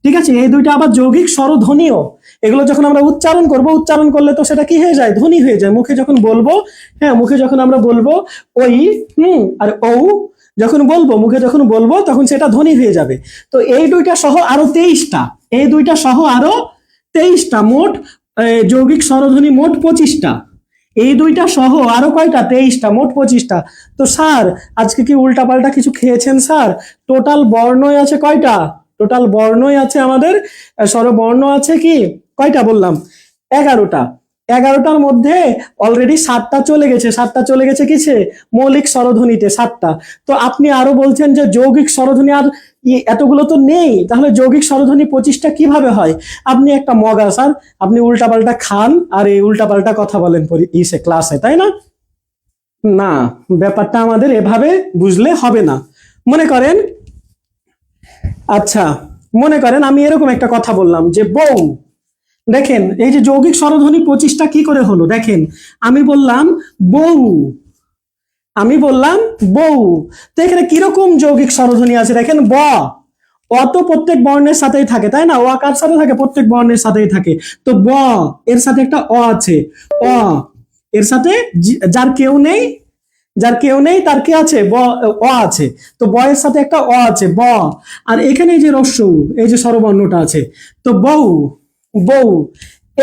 S1: ঠিক আছে, এই দুইটা আবার যৌগিক স্বরধ্বনিও। এগুলো যখন আমরা উচ্চারণ করব, উচ্চারণ করলে তো সেটা কি হয়ে যায়? ধ্বনি হয়ে যায়। মুখে যখন বলবো, হ্যাঁ মুখে যখন আমরা বলবো ওই, আর ও যখন বলবো, মুখে যখন বলবো, তখন সেটা ধ্বনি হয়ে যাবে। তো এই দুইটা সহ আরো 23টা, এই দুইটা সহ আরো 23টা, মোট যৌগিক স্বরধ্বনি মোট 25টা। এই দুইটা সহ আরো কয়টা? 23টা, মোট 25টা। তো স্যার আজকে কি উল্টাপাল্টা কিছু খেয়েছেন স্যার? টোটাল বর্ণই আছে কয়টা? টোটাল বর্ণই আছে আমাদের, স্বরবর্ণ আছে কি কয়টা বললাম? 11টা। 11টার মধ্যে অলরেডি 7টা চলে গেছে, 7টা চলে গেছে কিসে? মৌলিক স্বরধ্বনিতে 7টা। তো আপনি আরো বলছেন যে যৌগিক স্বরধ্বনি আর এতগুলো তো নেই, তাহলে যৌগিক স্বরধ্বনি 25টা কিভাবে হয়? আপনি একটা মগা স্যার, আপনি উল্টাপাল্টা খান আর এই উল্টাপাল্টা কথা বলেন ইসে ক্লাসে, তাই না? না, ব্যাপারটা আমাদের এভাবে বুঝলে হবে না। মনে করেন, আচ্ছা মনে করেন আমি এরকম একটা কথা বললাম যে বউ, দেখেন এই যে যৌগিক স্বরধ্বনি 25টা কি করে হলো? দেখেন আমি বললাম বউ, আমি বললাম বউ। তো এখানে কিরকম যৌগিক স্বরধ্বনি আছে? দেখেন ব, অ তো প্রত্যেক বর্ণের সাথেই থাকে, তাই না? ও কার সাথে থাকে? প্রত্যেক বর্ণের সাথেই থাকে। তো ব এর সাথে একটা অ আছে, অ এর সাথে যার কেউ নেই, যার কেউ নেই তার কি আছে? অ আছে। তো ব এর সাথে একটা অ আছে, ব। আর এখানে এই যে রস্য, এই যে স্বরবর্ণটা আছে, তো বউ, বউ।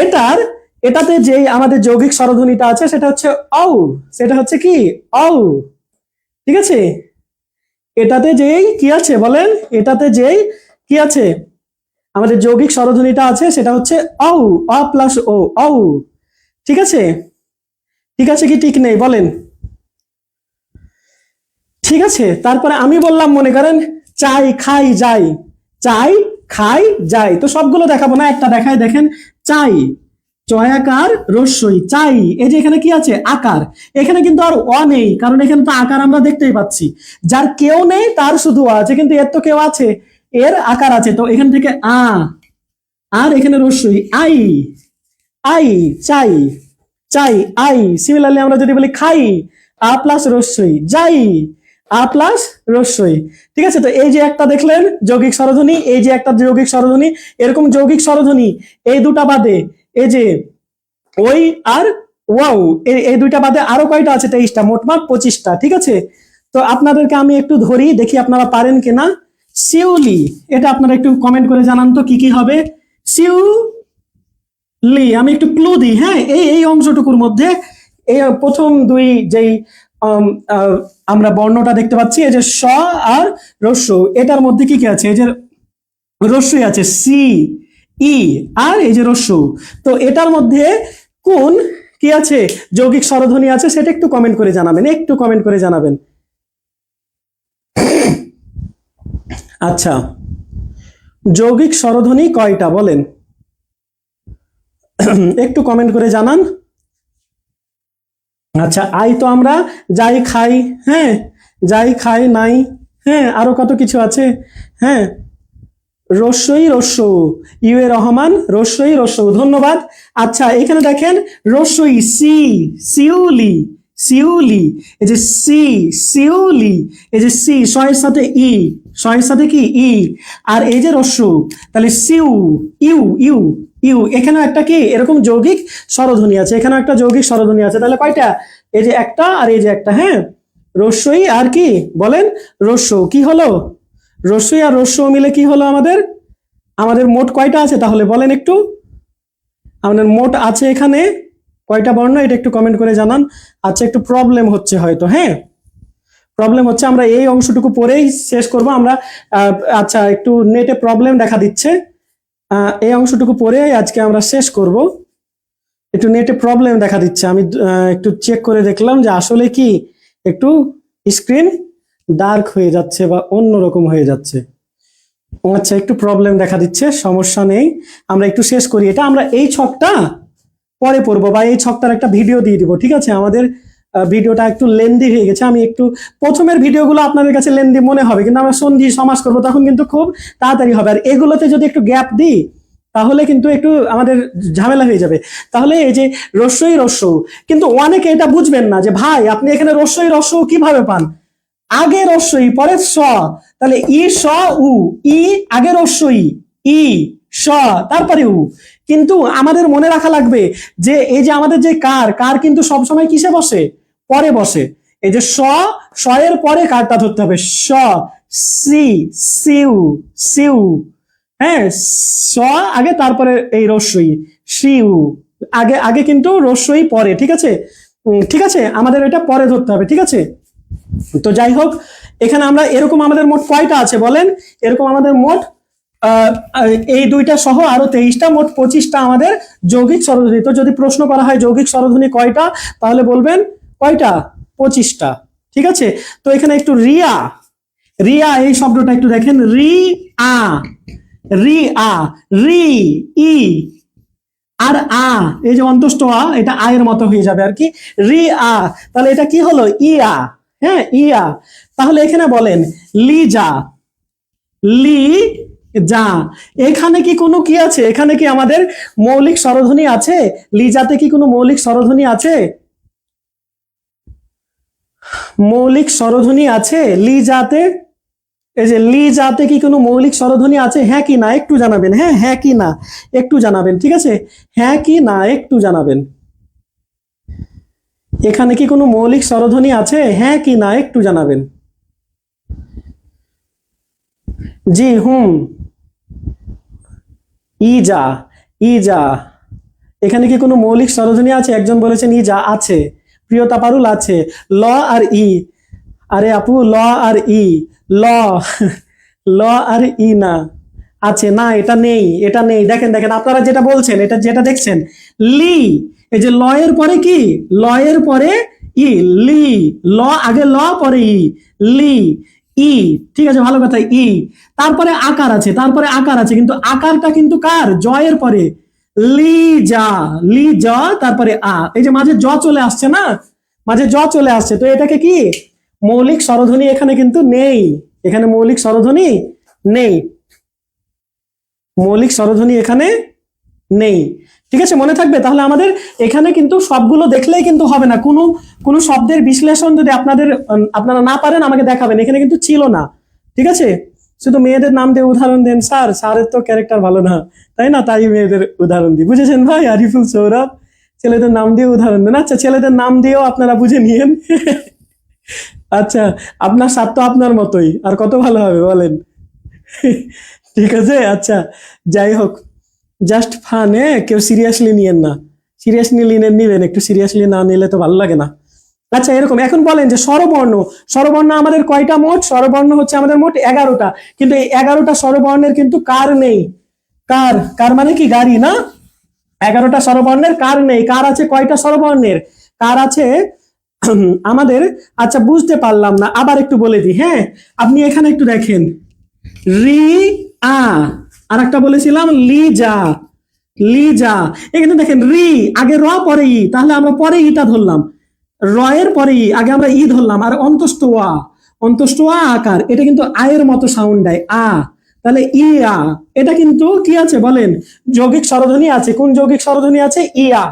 S1: এটার, এটাতে যে আমাদের যৌগিক স্বরধ্বনিটা আছে সেটা হচ্ছে ঔ, সেটা হচ্ছে কি? ঔ, ঠিক আছে। এটাতে যেই কি আছে বলেন, এটাতে যেই কি আছে আমাদের যৌগিক স্বরধ্বনিটা আছে সেটা হচ্ছে ঔ, অ প্লাস ও, ঔ, ঠিক আছে। ঠিক আছে কি ঠিক নেই বলেন? ঠিক আছে। তারপরে আমি বললাম মনে করেন চাই খাই যাই, চাই খাই যাই। তো সবগুলো দেখাবো না, একটা দেখাই, দেখেন চাই, চয়াকার রস্যই, চাই। এই যে এখানে কি আছে? আকার। এখানে কিন্তু আর অ নেই, কারণ এখানে তো আকার আমরা দেখতেই পাচ্ছি। যার কেউ নেই তার শুধু অ আছে, কিন্তু এর তো কেউ আছে, এর আকার আছে। তো এখান থেকে আ, আর এখানে রস্যই আই, আই, চাই, চাই, আই। সিমিলারলি আমরা যদি বলি খাই, আ প্লাস রস্যই, যাই, আ প্লাস রস্যই, ঠিক আছে। তো এই যে একটা দেখলেন যৌগিক স্বরধ্বনি, এই যে একটা যৌগিক স্বরধ্বনি, এরকম যৌগিক স্বরধ্বনি এই দুটা বাদে এই যে ওই আর ওয়াও, এই দুইটা বাদে আরো কয়টা আছে? 23টা, মোটমাট 25টা। ঠিক আছে, তো আপনাদেরকে আমি একটু ধরি, দেখি আপনারা পারেন কিনা। শিউলি, এটা আপনারা একটু কমেন্ট করে জানান তো কি কি হবে। শিউলি, আমি একটু ক্লু দিই। হ্যাঁ, এই এই অংশটুকুর মধ্যে এই প্রথম দুই যেই আম, আহ, আমরা বর্ণটা দেখতে পাচ্ছি, এই যে স আর রস্য, এটার মধ্যে কি কি আছে? এই যে রস্যই আছে, সি ই আর এই যে রস্য। তো এটার মধ্যে কোন কি আছে, যৌগিক স্বরধ্বনি আছে, সেটা একটু কমেন্ট করে জানাবেন, একটু কমেন্ট করে জানাবেন। আচ্ছা, যৌগিক স্বরধ্বনি কয়টা বলেন? একটু কমেন্ট করে জানান। আচ্ছা, আই তো আমরা যাই খাই, হ্যাঁ, যাই খাই নাই, হ্যাঁ, আরো কত কিছু আছে। হ্যাঁ, রস্যই রস্য, ইউ এ রহমান, রস্যই রস্য, ধন্যবাদ। আচ্ছা, এখানে দেখেন রস্যই, সি, শিউলি, শিউলি, এই যে সি, শিউলি, এই যে সি, শয়ের সাথে ই, শয়ের সাথে কি ই, আর এই যে রস্য, তাহলে সিউ, ইউ, ইউ, ইউ। এখানেও একটা কি এরকম যৌগিক স্বরধ্বনি আছে, এখানেও একটা যৌগিক স্বরধ্বনি আছে, তাহলে কয়টা? এই যে একটা আর এই যে একটা। হ্যাঁ, রস্যই আর কি বলেন, রস্য, কি হলো? রস্যই আর রস্য মিলে কি হলো আমাদের? আমাদের মোট কয়টা আছে তাহলে বলেন একটু? আমাদের মোট আছে এখানে কয়টা বর্ণ, এটা একটু কমেন্ট করে জানান। আচ্ছা, একটু প্রবলেম হচ্ছে হয়তো, হ্যাঁ, প্রবলেম হচ্ছে, আমরা এই অংশটুকু পরেই শেষ করব আমরা। আচ্ছা, একটু নেটে প্রবলেম দেখা দিচ্ছে, এই অংশটুকু পরে আজকে আমরা শেষ করব। একটু নেটে প্রবলেম দেখা দিচ্ছে, আমি একটু চেক করে দেখলাম যে আসলে কি একটু স্ক্রিন ডার্ক হয়ে যাচ্ছে বা অন্যরকম হয়ে যাচ্ছে। আচ্ছা, একটু প্রবলেম দেখা দিচ্ছে, সমস্যা নেই, আমরা একটু শেষ করি এটা। আমরা এই ছকটা পরে পড়বো, বা এই ছকটার একটা ভিডিও দিয়ে দিব, ঠিক আছে? আমাদের ভিডিওটা একটু লেন্দি হয়ে গেছে। আমি একটু প্রথমের ভিডিওগুলো আপনাদের কাছে লেন্দি মনে হবে, কিন্তু আমরা সন্ধি সমাস করবো তখন কিন্তু খুব তাড়াতাড়ি হবে। আর এগুলোতে যদি একটু গ্যাপ দিই তাহলে কিন্তু একটু আমাদের ঝামেলা হয়ে যাবে। তাহলে এই যে রস্যই রস্য, কিন্তু অনেকে এটা বুঝবেন না যে ভাই আপনি এখানে রস্যই রস্য কিভাবে পান? আগে রস্যই পরে স, তাহলে ই স উ, ই আগে রস্যই, ই স তারপরে উ। কিন্তু আমাদের মনে রাখা লাগবে যে এই যে আমাদের যে কার, কার কিন্তু সবসময় কিসে বসে? পরে বসে। এই যে স, স এর পরে কারটা ধরতে হবে, স, সি, সিউ, সিউ। হ্যাঁ, স আগে তারপরে এই রস্যই, শিউ, আগে আগে কিন্তু রস্যই পরে, ঠিক আছে? ঠিক আছে, আমাদের এটা পরে ধরতে হবে, ঠিক আছে? তো যাই হোক, এখানে আমরা এরকম আমাদের মোট কয়টা আছে বলেন? এরকম আমাদের মোট এই দুইটা সহ আরো 23টা, মোট 25টা আমাদের যৌগিক স্বরধ্বনি। তো যদি প্রশ্ন করা হয় যৌগিক স্বরধ্বনি কয়টা, তাহলে বলবেন কয়টা? 25টা। ঠিক আছে, তো এখানে একটু রিয়া, রিয়া এই শব্দটা একটু দেখেন, রি আ, রি আ, রি ই আর আ, এই যে অন্তস্থ আ, এটা আয়ের মতো হয়ে যাবে আর কি, রি আ। তাহলে এটা কি হলো? ইয়া। হ্যাঁ, ইয়া। তাহলে এখানে বলেন লিজা, লি যা, এখানে কি কোনো কি আছে? এখানে কি আমাদের মৌলিক স্বরধ্বনি আছে? লিজাতে কি কোনো মৌলিক স্বরধ্বনি আছে? মৌলিক স্বরধ্বনি আছে লিজাতে? এই যে লিজাতে কি কোনো মৌলিক স্বরধ্বনি আছে? হ্যাঁ কি না একটু জানাবেন। হ্যাঁ, হ্যাঁ কি না একটু জানাবেন, ঠিক আছে? হ্যাঁ কি না একটু জানাবেন। এখানে কি কোনো মৌলিক স্বরধ্বনি আছে? হ্যাঁ কি না একটু জানাবেন। জি হুম, ইজা, ইজা, এখানে কি কোনো মৌলিক স্বরধ্বনি আছে? একজন বলেছেন ইজা আছে, প্রিয়তা পারুল আছে। ল আর ই, আরে আপু ল আর ই, ল, ল আর ই না আছে না, এটা নেই, এটা নেই। দেখেন দেখেন আপনারা যেটা বলছেন, এটা যেটা দেখছেন, লি, এই যে ল এর পরে কি? ল এর পরে ই, লি, ল আগে ল পরে ই, লি, ই, ঠিক আছে, ভালো কথা, ই। তারপরে আকার আছে, তারপরে আকার আছে, কিন্তু আকারটা কিন্তু কার? জ এর পরে, লি যা, লি জ, তারপরে আ, এই যে মাঝে জ চলে আসছে না, মাঝে জ চলে আসছে, তো এটাকে কি মৌলিক স্বরধ্বনি এখানে কিন্তু নেই, এখানে মৌলিক স্বরধ্বনি নেই, মৌলিক স্বরধ্বনি এখানে নেই। ঠিক আছে, মনে থাকবে। তাহলে আমাদের এখানে কিন্তু সবগুলো দেখলেই কিন্তু হবে না, কোনো কোনো শব্দের বিশ্লেষণ যদি আপনারা না পারেন আমাকে দেখাবেন, এখানে কিন্তু ছিল না, ঠিক আছে? শুধু মেয়েদের নাম দিয়ে উদাহরণ দেন স্যার, স্যারের তো ক্যারেক্টার ভালো না, তাই না, তাই মেয়েদের উদাহরণ দিই, বুঝেছেন ভাই? আরিফুল সৌরভ, ছেলেদের নাম দিয়ে উদাহরণ দেন। আচ্ছা, ছেলেদের নাম দিয়েও আপনারা বুঝে নিয়েন। আচ্ছা, আপনার স্বাদ তো আপনার মতোই, আর কত ভালো হবে বলেন? ঠিক আছে, আচ্ছা, যাই হোক, জাস্ট ফান, কেউ সিরিয়াসলি নিয়েন না। সিরিয়াসলি নিবেন, একটু সিরিয়াসলি না নিলে তো ভালো লাগে না। আচ্ছা, এরকম এখন বলেন যে স্বরবর্ণ, স্বরবর্ণ আমাদের কয়টা মোট? স্বরবর্ণ হচ্ছে আমাদের মোট 11টা, কিন্তু এই 11টা স্বরবর্ণের কিন্তু কার নেই। কার, কার মানে কি গাড়ি না? 11টা স্বরবর্ণের কার নেই। কার আছে কয়টা স্বরবর্ণের? কার আছে আমাদের। আচ্ছা, বুঝতে পারলাম না, আবার একটু বলে দিই। হ্যাঁ, আপনি এখানে একটু দেখেন, রি আ, আর একটা বলেছিলাম লিজা, লিজা। এখানে দেখেন রি, আগে র পরে ই, তাহলে আমরা পরে ইটা ধরলাম। র এর পরে ই, আগে আমরা ই ধরলাম, আর অন্তস্থ আ, অন্তস্থ আ আকার, এটা কিন্তু আয়ের মতো সাউন্ড দেয়, আ। তাহলে ই আ, এটা কিন্তু কি আছে বলেন? যৌগিক স্বরধ্বনি আছে। কোন যৌগিক স্বরধ্বনি আছে? ইয়া।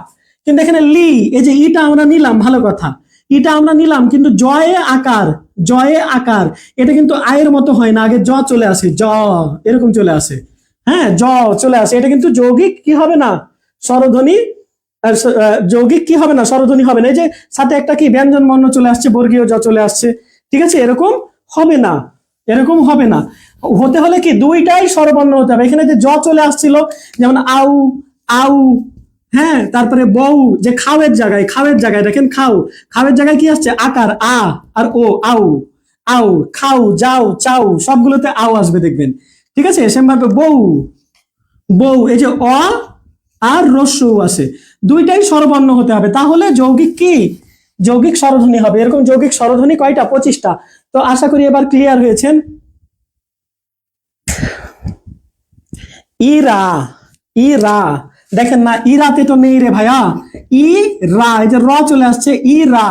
S1: কিন্তু এখানে লি, এই যে ইটা আমরা নিলাম, ভালো কথা, ইটা আমরা নিলাম, কিন্তু জয়ে আকার, জয়ে আকার, এটা কিন্তু আয়ের মতো হয় না, আগে জ চলে আসে, জ এরকম চলে আসে। হ্যাঁ, জ চলে আসে, এটা কিন্তু যৌগিক কি হবে না? স্বরধ্বনি। যৌগিক কি হবে না? স্বরধ্বনি হবে না। এই যে সাথে একটা কি ব্যঞ্জন বর্ণ চলে আসছে, বর্গীয় জ চলে আসছে, ঠিক আছে, এরকম হবে না, এরকম হবে না। হতে হলে কি দুইটাই স্বরবর্ণ হতে হবে। এখানে যে জ চলে আসছিল, যেমন আউ, আউ, হ্যাঁ, তারপরে বউ, যে খাওয়ের জায়গায়, খাওয়ের জায়গায় দেখেন খাও, খাওয়ের জায়গায় কি আসছে? আকার আ, আর ও, আউ, আউ, খাও, যাও, চাও, সবগুলোতে আও আসবে দেখবেন, ঠিক আছে। সেম ভাবে বউ, বউ, এই যে অ আর রস্যউ আছে, দুইটাই স্বরবর্ণ হতে হবে, তাহলে যৌগিক কি? যৌগিক স্বরধ্বনি হবে। এরকম যৌগিক স্বরধ্বনি কয়টা? 25টা। তো আশা করি এবার ক্লিয়ার হয়েছেন। ইরা, ইরা, দেখেন না, ইরাতে তো নেই রে ভাইয়া, ই রা, এই যে র চলে আসছে, ইরা।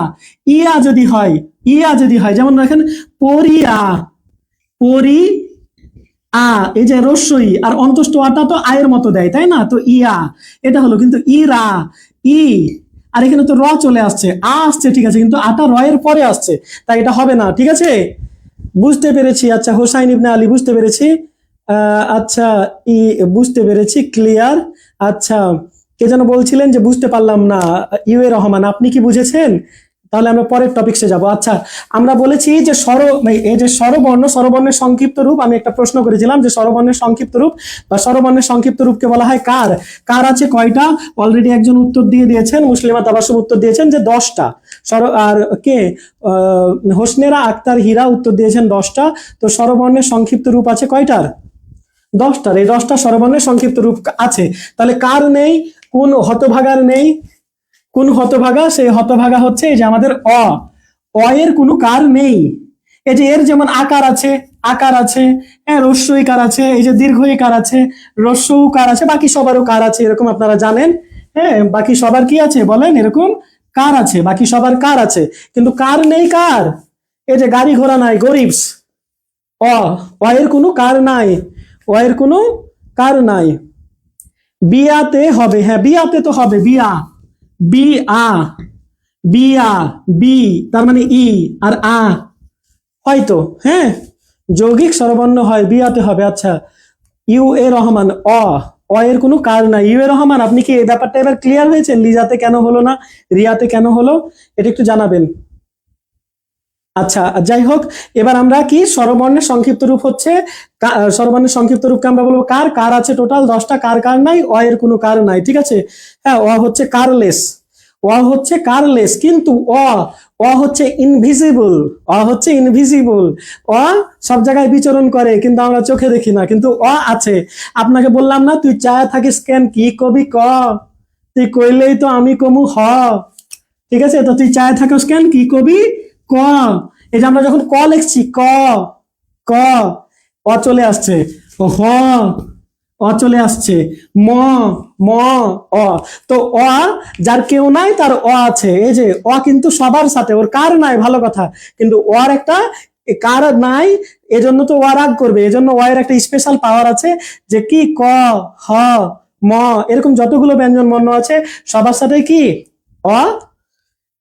S1: ইয়া যদি হয়, ইয়া যদি হয়, যেমন দেখেন পরিয়া, পরি আ, এই যে রস্যই আর অন্তস্থ আটা তো আয়ের মতো দেয়, তাই না? তো ইয়া, এটা হলো, কিন্তু ইরা, ই, আর এখানে তো র চলে আসছে, আ আসছে, ঠিক আছে, কিন্তু আটা র এর পরে আসছে, তাই এটা হবে না, ঠিক আছে। বুঝতে পেরেছি। আচ্ছা, হোসাইন ইবনে আলী, বুঝতে পেরেছি। আচ্ছা, ই, বুঝতে পেরেছি, ক্লিয়ার। আচ্ছা, কে যেন বলছিলেন যে বুঝতে পারলাম না, ইউ এ রহমান, আপনি কি বুঝেছেন? তাহলে আমরা পরের টপিকসে যাব। আচ্ছা, আমরা বলেছি যে এই যে স্বরবর্ণ, স্বরবর্ণের সংক্ষিপ্ত রূপ, আমি একটা প্রশ্ন করেছিলাম যে স্বরবর্ণের সংক্ষিপ্ত রূপ বা স্বরবর্ণের সংক্ষিপ্ত রূপকে বলা হয় কার। কার আছে কয়টা? অলরেডি একজন উত্তর দিয়ে দিয়েছেন, মুসলিমা তাবাসসুম উত্তর দিয়েছেন যে 10টা। আর কে? হোসনেরা আক্তার হীরা উত্তর দিয়েছেন 10টা। তো স্বরবর্ণের সংক্ষিপ্ত রূপ আছে কয়টার? 10টার। এই 10টা স্বরবর্ণের সংক্ষিপ্ত রূপ আছে। তাহলে কার নেই? কোন হতভাগার নেই? কোন হতভাগা? সেই হতভাগা হচ্ছে এই যে আমাদের অ, অ এর কোনো কার নেই। এই যে এর যেমন আকার আছে, আকার আছে, হ্যাঁ, রস্যই কার আছে, এই যে দীর্ঘই কার আছে, রস্যও কার আছে, বাকি সবারও কার আছে, এরকম আপনারা জানেন। হ্যাঁ, বাকি সবার কি আছে বলেন? এরকম কার আছে, বাকি সবার কার আছে, কিন্তু কার নেই কার? এই যে গাড়ি ঘোড়া নাই, গরিবস, অ, অ এর কোনো কার নাই, অ এর কোনো কার নাই। বিয়াতে হবে, হ্যাঁ, বিয়াতে তো হবে, বিয়া, বি আ, বিয়া, বি, তার মানে ই আর আ, হয়তো, হ্যাঁ, যৌগিক স্বরবর্ণ হয়, বিয়াতে হবে। আচ্ছা, ইউ এ রহমান, অ, অ এর কোনো কার নাই। ইউ এ রহমান, আপনি কি এই ব্যাপারটা এবার ক্লিয়ার হয়েছে? লিজাতে কেন হলো না, রিয়াতে কেন হলো, এটা একটু জানাবেন। আচ্ছা, যাই হোক, এবার আমরা কি স্বরবর্ণের সংক্ষিপ্ত রূপ হচ্ছে, স্বরবর্ণের সংক্ষিপ্ত রূপকে আমরা বলবো কার। কার আছে টোটাল 10টা, কার কার নাই? অ এর কোনো কার নাই, ঠিক আছে। হ্যাঁ, অ হচ্ছে কারলেস, অ হচ্ছে কারলেস, কিন্তু অ, অ হচ্ছে ইনভিজিবল, অ হচ্ছে ইনভিজিবল। অ সব জায়গায় বিচরণ করে, কিন্তু আমরা চোখে দেখি না, কিন্তু অ আছে। আপনাকে বললাম না, তুই চায় থাকিস কেন, কি কবি ক, তুই কইলেই তো আমি কমু হ, ঠিক আছে। তো তুই চায় থাকিস কেন, কি কবি ক। এই যে আমরা যখন ক লিখছি, ক, ক, অ চলে আসছে, হ, অ চলে আসছে, ম, ম, অ। তো অ যার কেউ নাই তার অ আছে, এই যে অ কিন্তু সবার সাথে, ওর কার নাই, ভালো কথা, কিন্তু ওর একটা কার নাই, এজন্য তো ও রাগ করবে, এজন্য ও এর একটা স্পেশাল পাওয়ার আছে, যে কি ক, হ, ম, এরকম যতগুলো ব্যঞ্জন বর্ণ আছে সবার সাথে কি অ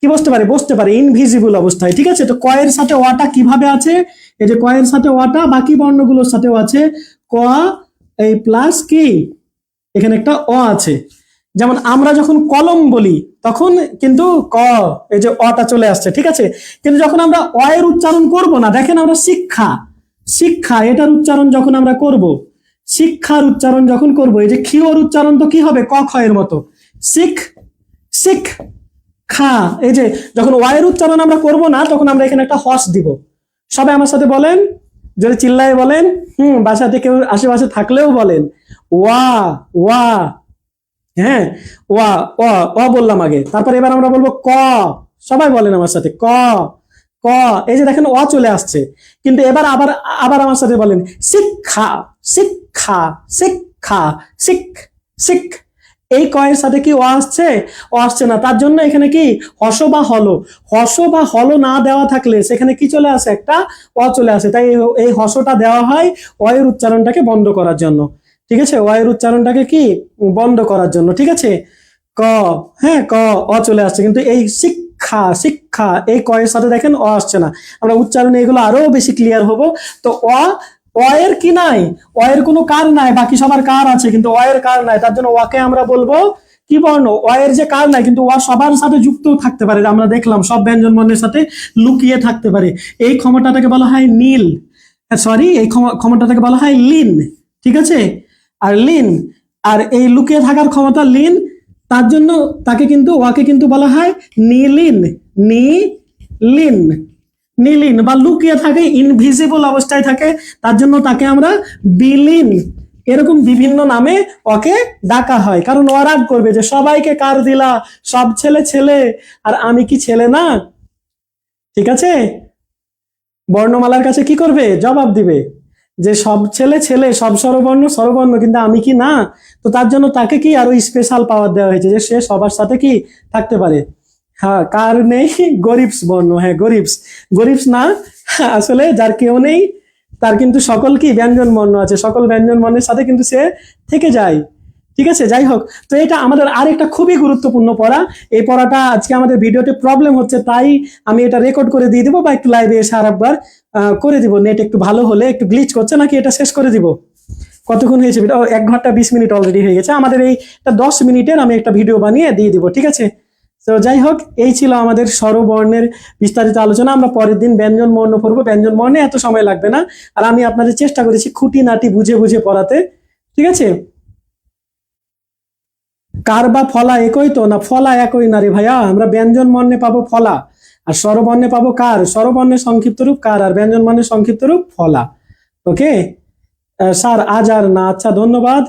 S1: কি বসতে পারে? বসতে পারে ইনভিজিবল অবস্থায়। ঠিক আছে, তো ক এর সাথে অটা কিভাবে আছে? এই যে ক এর সাথে অটা বাকি বর্ণগুলোর সাথেও আছে। ক এই প্লাস কি এখানে একটা অ আছে। যেমন আমরা যখন কলম বলি তখন কিন্তু ক এই যে অটা চলে আসছে। ঠিক আছে, কিন্তু যখন আমরা অ এর উচ্চারণ করব না, দেখেন আমরা শিক্ষা শিক্ষা এটার উচ্চারণ যখন আমরা করব, শিক্ষার উচ্চারণ যখন করব, এই যে খিওর উচ্চারণ তো কি হবে? ক খ এর মতো, শিখ শিখ খা। এই যে যখন ওয়াই এর উচ্চারণ আমরা করব না, তখন আমরা এখানে একটা হস দিব। সবাই আমার সাথে বলেন, জোরে চিল্লায় বলেন। বাসাতে কেউ আশেপাশে থাকলেও বলেন ওয়া ওয়া। হ্যাঁ, ওয়া অ অ বললাম আগে, তারপর এবার আমরা বলবো ক। সবাই বলেন আমার সাথে ক ক। এই যে দেখেন অ চলে আসছে, কিন্তু এবার আবার আবার আমার সাথে বলেন শিক্ষা শিক্ষা শিক্ষা শিখ শিখ। এই ক এর সাথে কি ও আসছে? ও আসছে না, তার জন্য এখানে কি হস বা হলো, হস বা হলো না দেওয়া থাকলে সেখানে কি চলে আসে? একটা অ চলে আসে। তাই এই হসটা দেওয়া হয় অ এর উচ্চারণটাকে বন্ধ করার জন্য। ঠিক আছে, অ এর উচ্চারণটাকে কি বন্ধ করার জন্য। ঠিক আছে, ক, হ্যাঁ ক অ চলে আসছে, কিন্তু এই শিক্ষা শিক্ষা এই ক এর সাথে দেখেন অ আসছে না। আমরা উচ্চারণে এগুলো আরো বেশি ক্লিয়ার হব। তো অ অ এর কি নাই? অ এর কোনো কার নাই, বাকি সবার কার আছে, কিন্তু অ এর কার নাই। তার জন্য ওকে আমরা বলবো কি বর্ণ? অ এর যে কার নাই, কিন্তু অ সবার সাথে যুক্ত থাকতে পারে, আমরা দেখলাম সব ব্যঞ্জন বর্ণের সাথে লুকিয়ে থাকতে পারে। এই ক্ষমতাটাকে বলা হয় নীল, সরি এই ক্ষমতাটাকে বলা হয় লিন। ঠিক আছে, আর লিন, আর এই লুকিয়ে থাকার ক্ষমতা লিন, তার জন্য তাকে কিন্তু ওয়াকে কিন্তু বলা হয় নীলিন। নীলিন নীলিন বা লুকিয়ে থাকে, ইনভিজিবল অবস্থায় থাকে, তার জন্য তাকে আমরা বিলীন, এরকম বিভিন্ন নামে ওকে ডাকা হয়। কারণ ও রাগ করবে যে সবাইকে কার দিলা, সব ছেলে ছেলে আর আমি কি ছেলে না? ঠিক আছে, বর্ণমালার কাছে কি করবে? জবাব দিবে যে সব ছেলে ছেলে, সব স্বরবর্ণ স্বরবর্ণ, কিন্তু আমি কি না? তো তার জন্য তাকে কি আরো স্পেশাল পাওয়ার দেওয়া হয়েছে যে সে সবার সাথে কি থাকতে পারে। হ্যাঁ, কার নেই? গরিবস বর্ণ, হ্যাঁ গরিবস, গরিবস না, আসলে যার কেউ নেই তার কিন্তু সকল কি ব্যঞ্জন বর্ণ আছে, সকল ব্যঞ্জন বর্ণের সাথে কিন্তু সে থেকে যায়। ঠিক আছে, যাই হোক, তো এটা আমাদের আরেকটা খুবই গুরুত্বপূর্ণ পড়া। এই পড়াটা আজকে আমাদের ভিডিওতে প্রবলেম হচ্ছে, তাই আমি এটা রেকর্ড করে দিয়ে দিব, বা একটু লাইভে এসে আর একবার করে দিব। নেট একটু ভালো হলে, একটু গ্লিচ করছে নাকি, এটা শেষ করে দিব। কতক্ষণ হয়েছে ভিডিও? 1 ঘন্টা 20 মিনিট অলরেডি হয়ে গেছে। আমাদের এইটা 10 মিনিটের আমি একটা ভিডিও বানিয়ে দিয়ে দিব। ঠিক আছে, তো যাই হোক, এই ছিল আমাদের স্বরবর্ণের বিস্তারিত আলোচনা। আমরা পরের দিন ব্যঞ্জন বর্ণ পড়বো। ব্যঞ্জন বর্ণে এত সময় লাগবে না, আর আমি আপনাদের চেষ্টা করেছি খুঁটিনাটি বুঝে বুঝে পড়াতে। ঠিক আছে, কার বা ফলা একই তো না? ফলা একই না রে ভাইয়া। আমরা ব্যঞ্জন বর্ণে পাবো ফলা, আর স্বরবর্ণে পাবো কার। স্বরবর্ণের সংক্ষিপ্ত রূপ কার, আর ব্যঞ্জন বর্ণের সংক্ষিপ্ত রূপ ফলা। ওকে স্যার, আজ আর না। আচ্ছা, ধন্যবাদ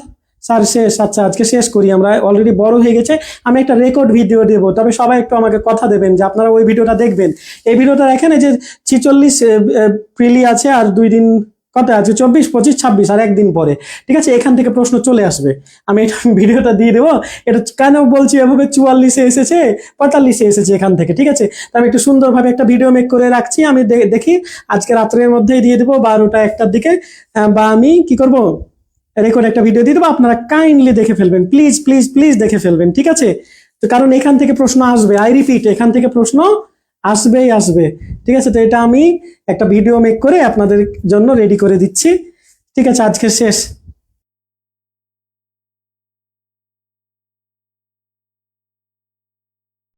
S1: স্যার, শেষ। আচ্ছা, আজকে শেষ করি, আমরা অলরেডি বড় হয়ে গেছে। আমি একটা রেকর্ড ভিডিও দেবো, তবে সবাই একটু আমাকে কথা দেবেন যে আপনারা ওই ভিডিওটা দেখবেন। এই ভিডিওটা দেখেন, এই যে 46 প্রিলি আছে, আর 2 দিন কত আছে? 24, 25, 26, আর একদিন পরে। ঠিক আছে, এখান থেকে প্রশ্ন চলে আসবে। আমি এটা ভিডিওটা দিয়ে দেবো। এটা কেন বলছি এভাবে? 44-এ এসেছে, 45-এ এসেছে এখান থেকে। ঠিক আছে, তো আমি একটু সুন্দরভাবে একটা ভিডিও মেক করে রাখছি। আমি দেখি আজকে রাত্রের মধ্যেই দিয়ে দেবো, 12টা 1টার দিকে। বা আমি কি করব, রেকর্ড একটা ভিডিও দিয়ে দেবো, আপনারা কাইন্ডলি দেখে ফেলবেন, প্লিজ প্লিজ প্লিজ দেখে ফেলবেন। ঠিক আছে, তো কারণ এখান থেকে প্রশ্ন আসবে, আই রিপিট, এখান থেকে প্রশ্ন আসবেই আসবে। ঠিক আছে, তো এটা আমি একটা ভিডিও মেক করে আপনাদের জন্য রেডি করে দিচ্ছি। ঠিক আছে, আজকে শেষ।